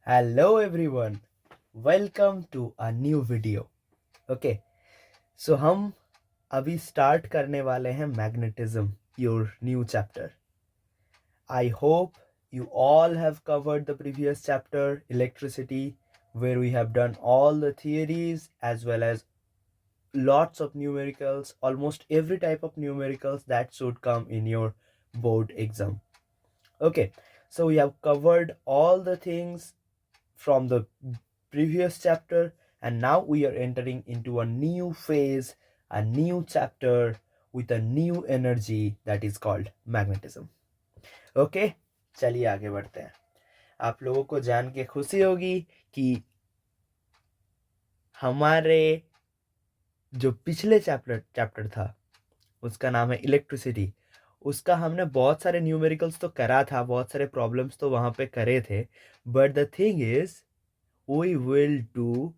Hello everyone, welcome to a new video. Okay, so हम अभी start करने वाले हैं magnetism, your new chapter. I hope you all have covered the previous chapter, electricity, where we have done all the theories as well as lots of numericals, almost every type of numericals that should come in your board exam. Okay, so we have covered all the things from the previous chapter, and now we are entering into a new phase, a new chapter with a new energy that is called magnetism. Okay, चलिए आगे बढ़ते हैं. आप लोगों को जान के खुशी होगी कि हमारे जो पिछले चैप्टर था उसका नाम है इलेक्ट्रिसिटी. उसका हमने बहुत सारे न्यूमेरिकल्स तो करा था, बहुत सारे प्रॉब्लम्स तो वहाँ पे करे थे, but the thing is we will do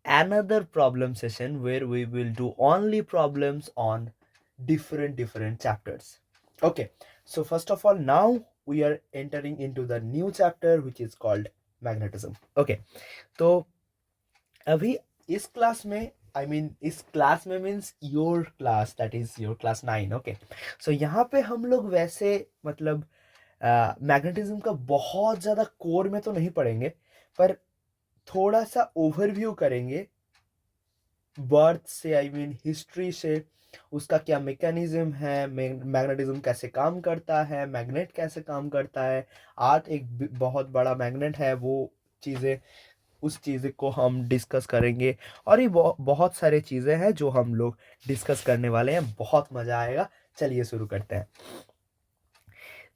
another problem session where we will do only problems on different chapters. Okay, so first of all, now we are entering into the new chapter which is called magnetism. Okay, तो अभी इस class में इस class में means your class, that is your class 9. Okay, so यहाँ पे हम लोग वैसे मतलब मैग्नेटिज्म का बहुत ज़्यादा कोर में तो नहीं पढ़ेंगे, पर थोड़ा सा ओवरव्यू करेंगे बर्थ से, हिस्ट्री से, उसका क्या मैकेनिज्म है, मैग्नेटिज्म कैसे काम करता है, मैग्नेट कैसे काम करता है, अर्थ एक बहुत बड़ा मैग्नेट है, वो चीज़ें, उस चीज़ को हम डिस्कस करेंगे. और ये बहुत सारे चीज़ें हैं जो हम लोग डिस्कस करने वाले हैं. बहुत मज़ा आएगा. चलिए शुरू करते हैं.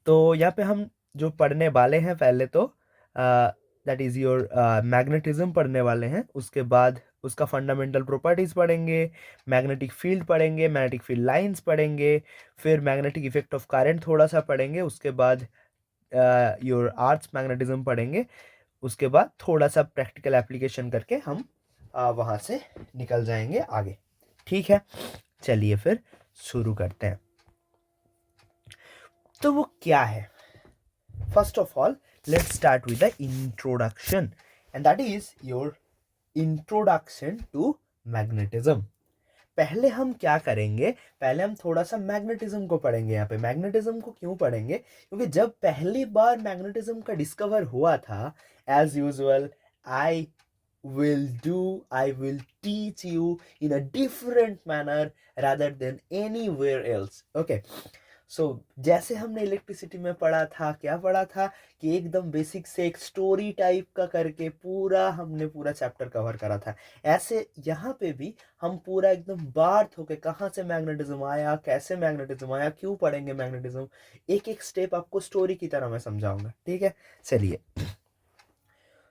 तो यहाँ पे हम जो पढ़ने वाले हैं, पहले तो दैट इज़ योर मैग्नेटिज्म पढ़ने वाले हैं. उसके बाद उसका फंडामेंटल प्रॉपर्टीज़ पढ़ेंगे, मैग्नेटिक फील्ड पढ़ेंगे, मैग्नेटिक फील्ड लाइंस पढ़ेंगे, फिर मैग्नेटिक इफेक्ट ऑफ करंट थोड़ा सा पढ़ेंगे. उसके बाद योर आर्ट्स मैग्नेटिज्म पढ़ेंगे. उसके बाद थोड़ा सा प्रैक्टिकल एप्लीकेशन करके हम वहाँ से निकल जाएंगे आगे. ठीक है, चलिए फिर शुरू करते हैं. तो वो क्या है? First of all, let's start with the introduction, and that is your introduction to magnetism. पहले हम क्या करेंगे, पहले हम थोड़ा सा मैग्नेटिज्म को पढ़ेंगे. यहाँ पे मैग्नेटिज्म को क्यों पढ़ेंगे? क्योंकि जब पहली बार मैग्नेटिज्म का डिस्कवर हुआ था, as usual I will teach you in a different manner rather than anywhere else. Okay, सो जैसे हमने इलेक्ट्रिसिटी में पढ़ा था, क्या पढ़ा था कि एकदम बेसिक से एक स्टोरी टाइप का करके हमने पूरा चैप्टर कवर करा था. ऐसे यहाँ पे भी हम पूरा एकदम बार्थ होके कहाँ से मैग्नेटिज्म आया, कैसे मैग्नेटिज्म आया, क्यों पढ़ेंगे मैग्नेटिज्म, एक एक स्टेप आपको स्टोरी की तरह मैं समझाऊंगा. ठीक है, चलिए.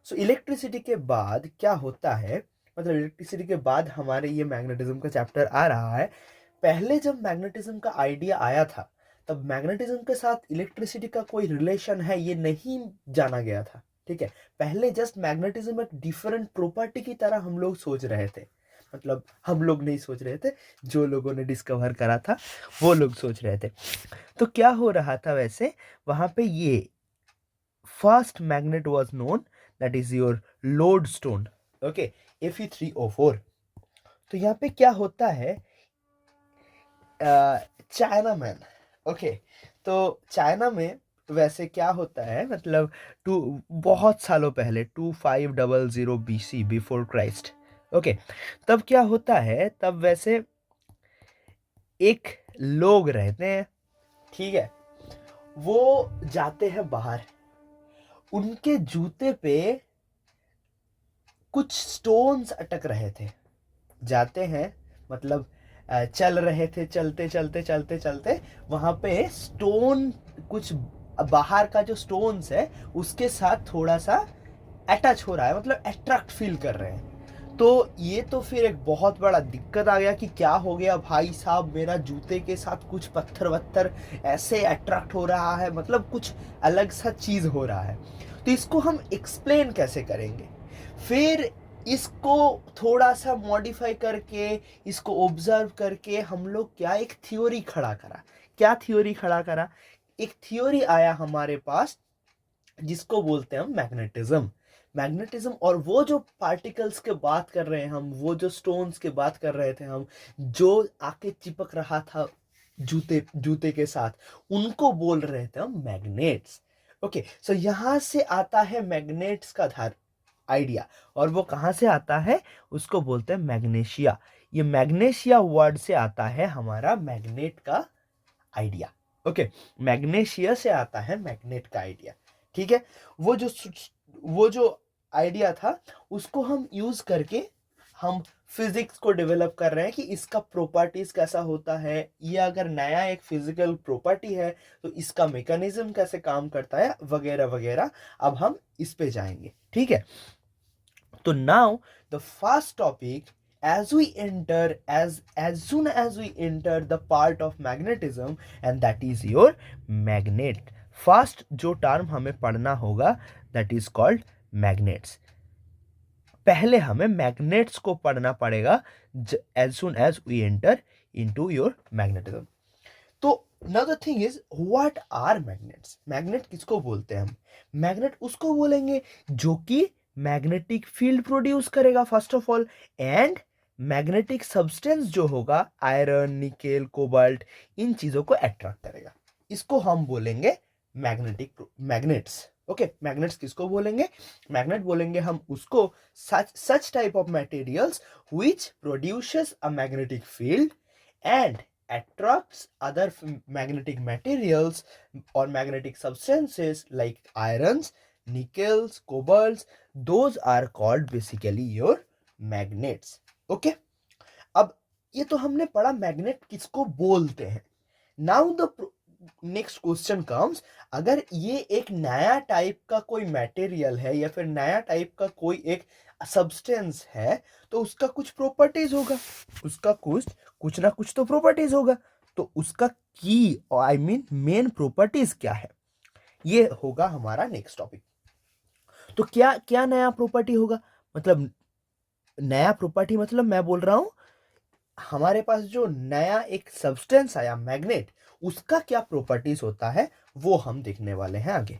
सो इलेक्ट्रिसिटी के बाद क्या होता है, मतलब इलेक्ट्रिसिटी के बाद हमारे ये मैग्नेटिज्म का चैप्टर आ रहा है. पहले जब मैग्नेटिज्म का आइडिया आया था, तब मैग्नेटिज्म के साथ इलेक्ट्रिसिटी का कोई रिलेशन है ये नहीं जाना गया था. ठीक है, पहले जस्ट मैग्नेटिज्म एक डिफरेंट प्रॉपर्टी की तरह हम लोग सोच रहे थे. मतलब हम लोग नहीं सोच रहे थे, जो लोगों ने डिस्कवर करा था वो लोग सोच रहे थे. तो क्या हो रहा था वैसे वहां पे, ये first magnet was known, that is your lodestone. Okay, Fe3O4. तो यहाँ पे क्या होता है, चाइना मैन. ओके, तो चाइना में वैसे क्या होता है, मतलब बहुत सालों पहले 2500 BC, बिफोर क्राइस्ट. ओके, तब क्या होता है, तब वैसे एक लोग रहते हैं, ठीक है, वो जाते हैं बाहर, उनके जूते पे कुछ स्टोन्स अटक रहे थे. जाते हैं, मतलब चल रहे थे, चलते चलते चलते चलते वहां पे स्टोन, कुछ बाहर का जो स्टोन्स है उसके साथ थोड़ा सा अटैच हो रहा है, मतलब अट्रैक्ट फील कर रहे हैं. तो ये तो फिर एक बहुत बड़ा दिक्कत आ गया कि क्या हो गया भाई साहब, मेरा जूते के साथ कुछ पत्थर वत्थर ऐसे अट्रैक्ट हो रहा है, मतलब कुछ अलग सा चीज हो रहा है. तो इसको हम एक्सप्लेन कैसे करेंगे? फिर इसको थोड़ा सा मॉडिफाई करके, इसको ऑब्जर्व करके हम लोग क्या एक थ्योरी खड़ा करा. क्या थ्योरी खड़ा करा? एक थ्योरी आया हमारे पास, जिसको बोलते हैं हम मैग्नेटिज्म। मैग्नेटिज्म, और वो जो पार्टिकल्स के बात कर रहे हैं हम, वो जो स्टोन्स के बात कर रहे थे हम, जो आके चिपक रहा था जूते जूते के साथ, उनको बोल रहे थे हम मैग्नेट्स। ओके, सो यहां से आता है मैग्नेट्स का धार आइडिया। और वो कहाँ से आता है? उसको बोलते हैं मैग्नेशिया। ये मैग्नेशिया वर्ड से आता है हमारा मैग्नेट का आइडिया। ओके, मैग्नेशिया से आता है मैग्नेट का आइडिया। ठीक है, वो जो आइडिया था, उसको हम यूज करके हम फिजिक्स को डेवलप कर रहे हैं कि इसका प्रॉपर्टीज कैसा होता है, ये अगर नया एक फिजिकल प्रॉपर्टी है तो इसका मैकेनिज्म कैसे काम करता है, वगैरह वगैरह। अब हम इस पे जाएंगे, ठीक है। तो now the first topic, as soon as we enter the part of magnetism, and that is your magnet. First जो टर्म हमें पढ़ना होगा, that is called magnets. पहले हमें मैग्नेट्स को पढ़ना पड़ेगा as soon as we enter into your magnetism. तो another thing is, what are magnets? Magnet किसको बोलते हैं हम? मैग्नेट उसको बोलेंगे जो कि मैग्नेटिक फील्ड प्रोड्यूस करेगा first of all, and magnetic substance जो होगा, आयरन, निकेल, कोबाल्ट, इन चीजों को अट्रैक्ट करेगा। इसको हम बोलेंगे मैग्नेट्स। ओके, मैग्नेट्स किसको बोलेंगे? मैग्नेट बोलेंगे हम उसको such type of materials which produces a magnetic field and attracts other magnetic materials or magnetic substances like irons, nickels, cobalts. Those are called basically your magnets. Okay, अब ये तो हमने पढ़ा मैग्नेट किसको बोलते हैं। Now the next question comes, अगर ये एक नया टाइप का कोई मटेरियल है या फिर नया टाइप का कोई एक सब्सटेंस है, तो उसका कुछ प्रॉपर्टीज होगा, उसका कुछ ना कुछ तो प्रॉपर्टीज होगा। तो उसका की, आई मीन मेन प्रॉपर्टीज क्या है, ये होगा हमारा नेक्स्ट टॉपिक। तो क्या क्या नया प्रॉपर्टी होगा? मतलब नया प्रॉपर्टी मतलब मैं बोल रहा हूं, हमारे पास जो नया एक सब्सटेंस आया मैग्नेट, उसका क्या प्रॉपर्टीज होता है, वो हम देखने वाले हैं आगे।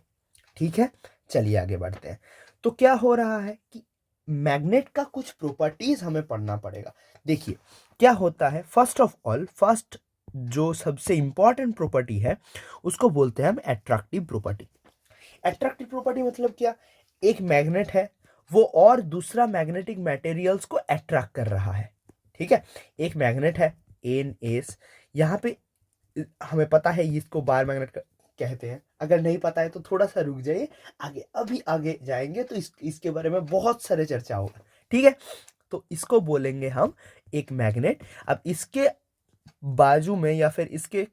ठीक है, चलिए आगे बढ़ते हैं। तो क्या हो रहा है कि मैग्नेट का कुछ प्रॉपर्टीज हमें पढ़ना पड़ेगा। देखिए क्या होता है, फर्स्ट ऑफ ऑल, फर्स्ट जो सबसे इंपॉर्टेंट प्रॉपर्टी है, उसको बोलते हैं हम एट्रैक्टिव प्रॉपर्टी। एट्रैक्टिव प्रॉपर्टी मतलब क्या? एक मैग्नेट है, वो और दूसरा मैग्नेटिक मटेरियल्स को अट्रैक्ट कर रहा है। ठीक है, एक मैग्नेट है एन एस, यहाँ पे हमें पता है इसको बार मैग्नेट कहते हैं। अगर नहीं पता है तो थोड़ा सा रुक जाइए, आगे अभी आगे जाएंगे तो इसके बारे में बहुत सारे चर्चा होगा। ठीक है, तो इसको बोलेंगे हम एक मैग्नेट। अब इसके बाजू में या फिर इसके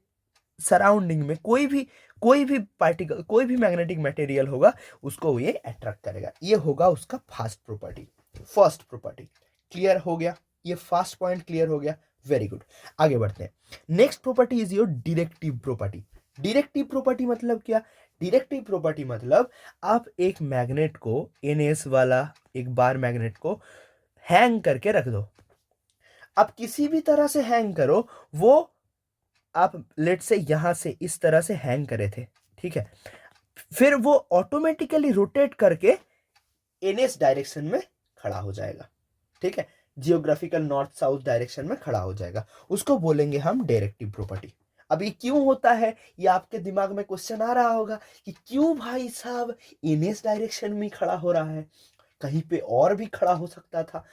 सराउंडिंग में कोई भी पार्टिकल, कोई भी मैग्नेटिक मटेरियल होगा, उसको ये अट्रैक्ट करेगा। ये होगा उसका फर्स्ट प्रॉपर्टी। क्लियर हो गया? ये फर्स्ट पॉइंट क्लियर हो गया, वेरी गुड। आगे बढ़ते हैं। Next property is your directive property. Directive property मतलब क्या? डायरेक्टिव प्रॉपर्टी मतलब आप एक मैग्नेट को, एनएस वाला एक बार मैग्नेट को हैंग करके रख दो। आप किसी भी तरह से हैंग करो, वो आप लेट से यहां से इस तरह से हैंग करे थे, ठीक है, फिर वो ऑटोमेटिकली रोटेट करके एनएस डायरेक्शन में खड़ा हो जाएगा। ठीक है, जियोग्राफिकल नॉर्थ साउथ डायरेक्शन में खड़ा हो जाएगा। उसको बोलेंगे हम डायरेक्टिव प्रॉपर्टी। अब ये क्यों होता है, ये आपके दिमाग में क्वेश्चन आ रहा होगा कि क्यों भाई साहब एनएस डायरेक्शन में खड़ा हो रहा है, कहीं पे और भी खड़ा हो सकता था।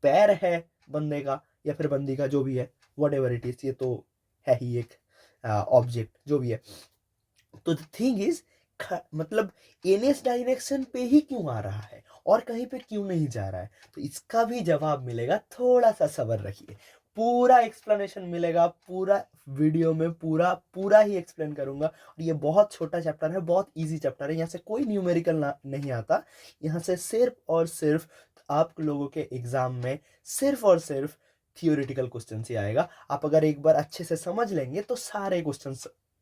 पैर है बंदे का या फिर बंदी का, जो भी है, वट एवर इट इज, ये तो है ही एक ऑब्जेक्ट, जो भी है। तो द थिंग इज, मतलब एनएस डायरेक्शन पे ही क्यों आ रहा है और कहीं पे क्यों नहीं जा रहा है, तो इसका भी जवाब मिलेगा। थोड़ा सा सब्र रखिए, पूरा एक्सप्लेनेशन मिलेगा, पूरा वीडियो में पूरा ही एक्सप्लेन करूंगा। और ये बहुत छोटा चैप्टर है, बहुत इजी चैप्टर है, यहाँ से कोई न्यूमेरिकल नहीं आता। यहाँ से सिर्फ और सिर्फ आप लोगों के एग्जाम में सिर्फ और सिर्फ थियोरिटिकल क्वेश्चन ही आएगा। आप अगर एक बार अच्छे से समझ लेंगे तो सारे क्वेश्चन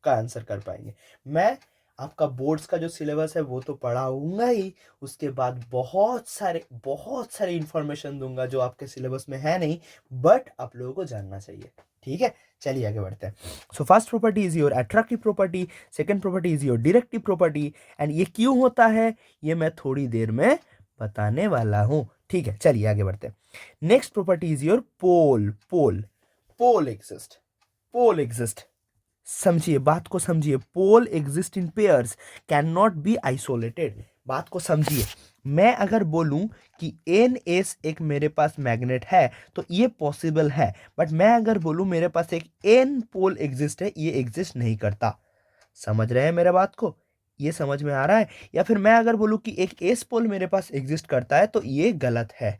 का आंसर कर पाएंगे। मैं आपका बोर्ड्स का जो सिलेबस है वो तो पढ़ाऊंगा ही, उसके बाद बहुत सारे इंफॉर्मेशन दूंगा जो आपके सिलेबस में है नहीं, बट आप लोगों को जानना चाहिए। ठीक है, चलिए आगे बढ़ते हैं। So first property is your attractive property, second property is your directive property, and ये क्यों होता है ये मैं थोड़ी देर में बताने वाला हूं। ठीक है, चलिए आगे बढ़ते हैं। Next property is your pole. Pole exist. समझिए, बात को समझिए। Pole exist in pairs, can not be isolated. बात को समझिए। मैं अगर बोलूं कि एन एस एक मेरे पास मैग्नेट है तो ये पॉसिबल है, बट मैं अगर बोलूं मेरे पास एक एन पोल एग्जिस्ट है, ये एग्जिस्ट नहीं करता। समझ रहे हैं मेरे बात को? ये समझ में आ रहा है? या फिर मैं अगर बोलूं कि एक एस पोल मेरे पास एग्जिस्ट करता है तो ये गलत है।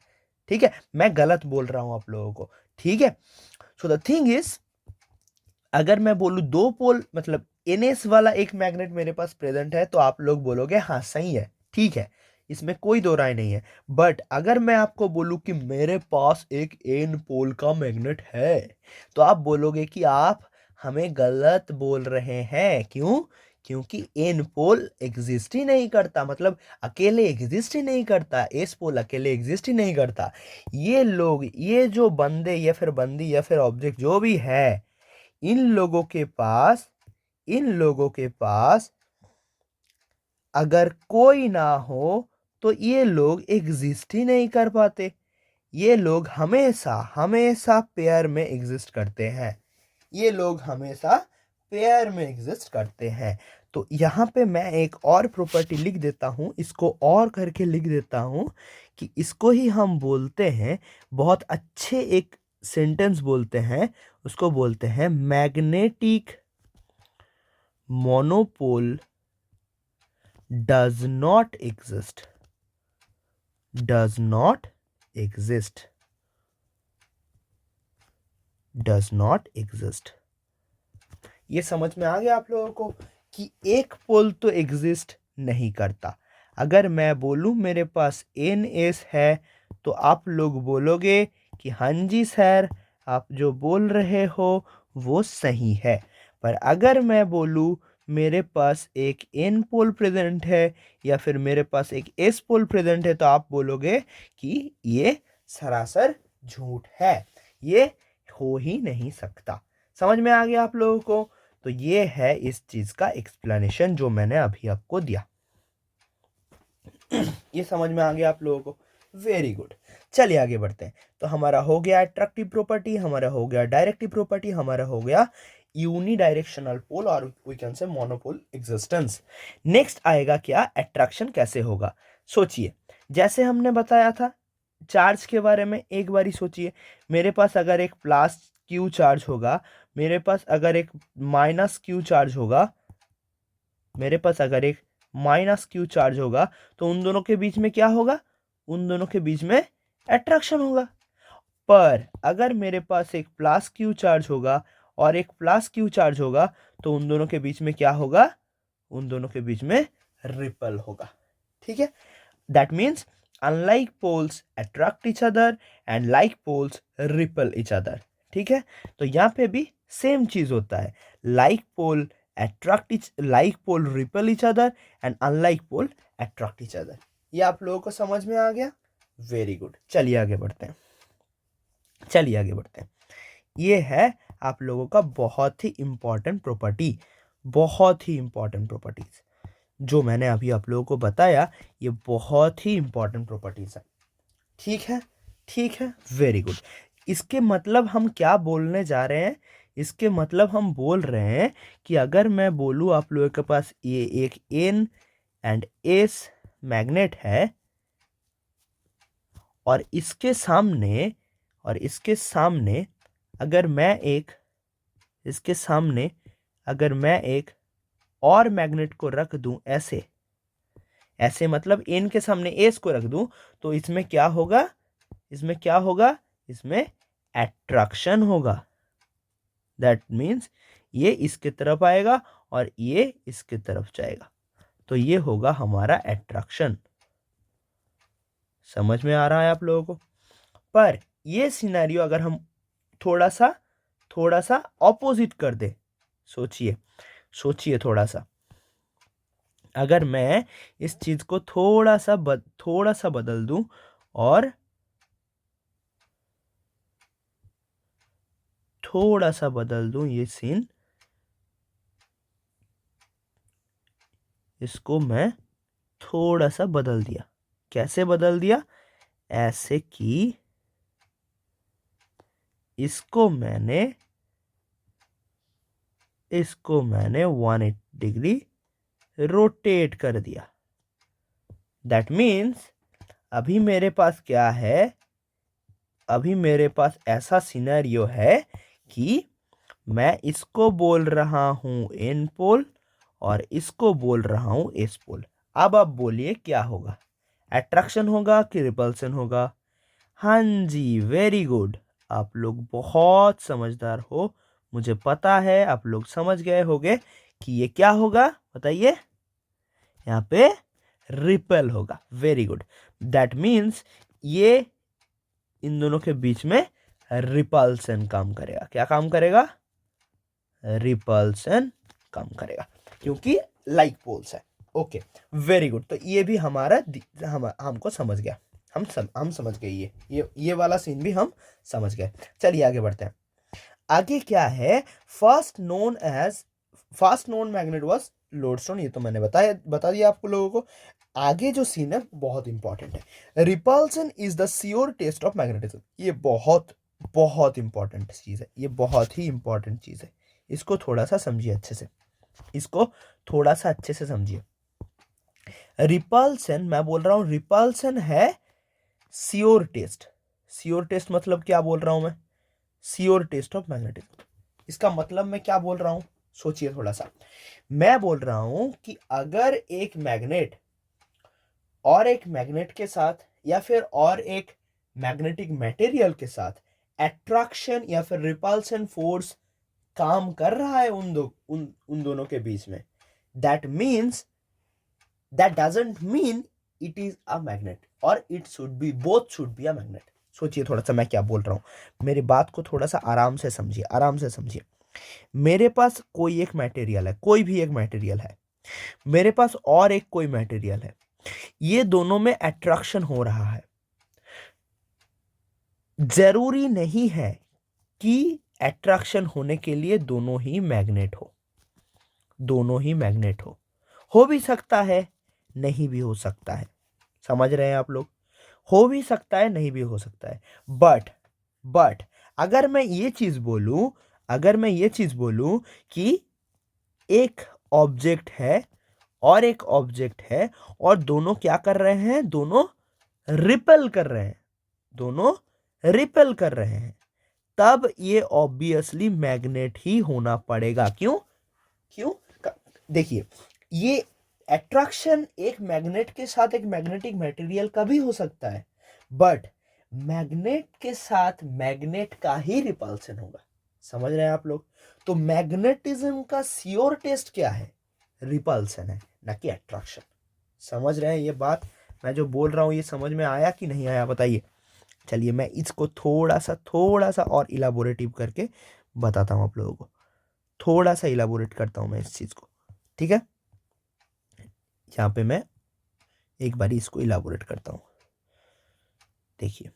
ठीक है, मैं गलत बोल रहा हूं आप लोगों को। ठीक है, सो द थिंग इज, अगर मैं बोलूं दो पोल मतलब एनएस वाला एक मैग्नेट मेरे पास प्रेजेंट है तो आप लोग बोलोगे हाँ सही है, ठीक है, इसमें कोई दो राय नहीं है। बट अगर मैं आपको बोलूं कि मेरे पास एक एन पोल का मैग्नेट है तो आप बोलोगे कि आप हमें गलत बोल रहे हैं। क्यों? क्योंकि एन पोल एग्जिस्ट ही नहीं करता, मतलब अकेले एग्जिस्ट ही नहीं करता, एस पोल अकेले एग्जिस्ट ही नहीं करता। ये लोग, ये जो बंदे या फिर बंदी या फिर ऑब्जेक्ट जो भी है, इन लोगों के पास अगर कोई ना हो तो ये लोग एग्जिस्ट ही नहीं कर पाते। ये लोग हमेशा हमेशा पेयर में एग्जिस्ट करते हैं। ये लोग हमेशा पेयर में एग्जिस्ट करते हैं। तो यहाँ पे मैं एक और प्रॉपर्टी लिख देता हूँ, इसको और करके लिख देता हूँ कि इसको ही हम बोलते हैं, बहुत अच्छे एक सेंटेंस बोलते हैं, उसको बोलते हैं magnetic monopole does not exist. does not exist. does not exist. ये समझ में आ गया आप लोगों को कि एक पोल तो एग्जिस्ट नहीं करता। अगर मैं बोलूं मेरे पास एन एस है तो आप लोग बोलोगे कि हाँ जी सर, आप जो बोल रहे हो वो सही है। पर अगर मैं बोलूं मेरे पास एक एन पोल प्रेजेंट है या फिर मेरे पास एक एस पोल प्रेजेंट है तो आप बोलोगे कि ये सरासर झूठ है, ये हो ही नहीं सकता। समझ में आ गया आप लोगों को? तो ये है इस चीज का एक्सप्लेनेशन जो मैंने अभी आपको दिया। ये समझ में आ गया आप लोगों को? Very good. चलिए आगे बढ़ते हैं। तो हमारा हो गया अट्रैक्टिव प्रॉपर्टी, हमारा हो गया डायरेक्टिव प्रॉपर्टी, हमारा हो गया यूनिडायरेक्शनल पोल और we can say monopole existence. Next आएगा क्या, अट्रैक्शन कैसे होगा। सोचिए, जैसे हमने बताया था चार्ज के बारे में, एक बारी सोचिए। मेरे पास अगर एक प्लस क्यू चार्ज होगा, मेरे पास अगर एक माइनस क्यू चार्ज होगा, मेरे पास अगर एक माइनस क्यू चार्ज होगा तो उन दोनों के बीच में क्या होगा? उन दोनों के बीच में अट्रैक्शन होगा। पर अगर मेरे पास एक प्लस क्यू चार्ज होगा और एक प्लस क्यू चार्ज होगा तो उन दोनों के बीच में क्या होगा? उन दोनों के बीच में रिपल होगा। ठीक है, that means unlike poles attract each other and like poles repel each other. ठीक है, तो यहाँ पे भी सेम चीज होता है। Like pole like pole repel each other and unlike pole attract each other। ये आप लोगों को समझ में आ गया? Very good. चलिए आगे बढ़ते हैं। ये है आप लोगों का बहुत ही इंपॉर्टेंट प्रॉपर्टी, बहुत ही इंपॉर्टेंट प्रॉपर्टीज जो मैंने अभी आप लोगों को बताया, ये बहुत ही इंपॉर्टेंट प्रॉपर्टीज है। ठीक है, वेरी गुड। इसके मतलब हम क्या बोलने जा रहे हैं? इसके मतलब हम बोल रहे हैं कि अगर मैं बोलूं आप लोगों के पास ये एक एन एंड एस मैग्नेट है और इसके सामने अगर मैं एक और मैग्नेट को रख दूं, ऐसे मतलब एन के सामने एस को रख दूं तो इसमें क्या होगा? इसमें अट्रैक्शन होगा। दैट मीन्स ये इसके तरफ आएगा और ये इसके तरफ जाएगा, तो ये होगा हमारा अट्रैक्शन। समझ में आ रहा है आप लोगों को? पर ये सिनेरियो अगर हम थोड़ा सा ऑपोजिट कर दे, सोचिए थोड़ा सा। अगर मैं इस चीज को थोड़ा सा बदल दूं और थोड़ा सा बदल दूं ये सीन, इसको मैं थोड़ा सा बदल दिया। कैसे बदल दिया? ऐसे कि इसको मैंने 180 डिग्री रोटेट कर दिया। दैट मीन्स अभी मेरे पास क्या है? अभी मेरे पास ऐसा सिनेरियो है कि मैं इसको बोल रहा हूं एन पोल और इसको बोल रहा हूं एस पोल। अब आप बोलिए क्या होगा? अट्रैक्शन होगा कि रिपल्सन होगा? हाँ जी, वेरी गुड। आप लोग बहुत समझदार हो, मुझे पता है आप लोग समझ गए होंगे कि ये क्या होगा। बताइए। यहाँ पे रिपेल होगा। Very good. दैट मीन्स ये इन दोनों के बीच में रिपल्सन काम करेगा। क्या काम करेगा? रिपल्सन काम करेगा, क्योंकि लाइक पोल्स है। Okay, very good. तो ये भी हमारा हमको समझ गया। हम समझ गए ये वाला सीन भी हम समझ गए। चलिए आगे बढ़ते हैं। आगे क्या है? First known magnet was lodestone. ये तो मैंने बता दिया आपको लोगों को। आगे जो सीन है बहुत इंपॉर्टेंट है। Repulsion is the sure test of magnetism. ये बहुत बहुत इंपॉर्टेंट चीज है। ये बहुत ही इंपॉर्टेंट चीज है। इसको थोड़ा सा समझिए अच्छे से। इसको थोड़ा सा अच्छे से समझिए। रिपल्सन, मैं बोल रहा हूं रिपल्सन है श्योर टेस्ट। श्योर टेस्ट मतलब क्या बोल रहा हूं मैं? Sure test of magnetism. इसका मतलब मैं क्या बोल रहा हूं? सोचिए थोड़ा सा। मैं बोल रहा हूं कि अगर एक मैग्नेट और एक मैग्नेट के साथ या फिर और एक मैग्नेटिक मटेरियल के साथ अट्रैक्शन या फिर रिपल्सन फोर्स काम कर रहा है उन दोनों के बीच में, that doesn't mean it is a magnet और it should be both should be a magnet. सोचिए थोड़ा सा मैं क्या बोल रहा हूं। मेरी बात को थोड़ा सा आराम से समझिए। मेरे पास कोई एक मटेरियल है, कोई भी एक मटेरियल है, मेरे पास और एक कोई मटेरियल है। ये दोनों में अट्रैक्शन हो रहा है। जरूरी नहीं है कि अट्रैक्शन होने के लिए दोनों ही मैग्नेट हो भी सकता है, नहीं भी हो सकता है। समझ रहे हैं आप लोग? हो भी सकता है, नहीं भी हो सकता है। बट अगर मैं ये चीज बोलूं कि एक ऑब्जेक्ट है और एक ऑब्जेक्ट है और दोनों क्या कर रहे हैं? दोनों रिपेल कर रहे हैं, तब ये ऑब्वियसली मैग्नेट ही होना पड़ेगा। क्यों? देखिए, ये अट्रैक्शन एक मैग्नेट के साथ एक मैग्नेटिक मटेरियल का भी हो सकता है, बट मैग्नेट के साथ मैग्नेट का ही रिपल्सन होगा। समझ रहे हैं आप लोग? तो मैग्नेटिज्म का श्योर टेस्ट क्या है? रिपल्सन है, ना कि अट्रैक्शन। समझ रहे हैं ये बात? मैं जो बोल रहा हूं ये समझ में आया कि नहीं आया? बताइए। चलिए मैं इसको थोड़ा सा और इलाबोरेटिव करके बताता हूं आप लोगों को। थोड़ा सा इलाबोरेट करता हूं मैं इस चीज को। ठीक है, यहां पे मैं एक बारी इसको इलाबोरेट करता हूं। देखिए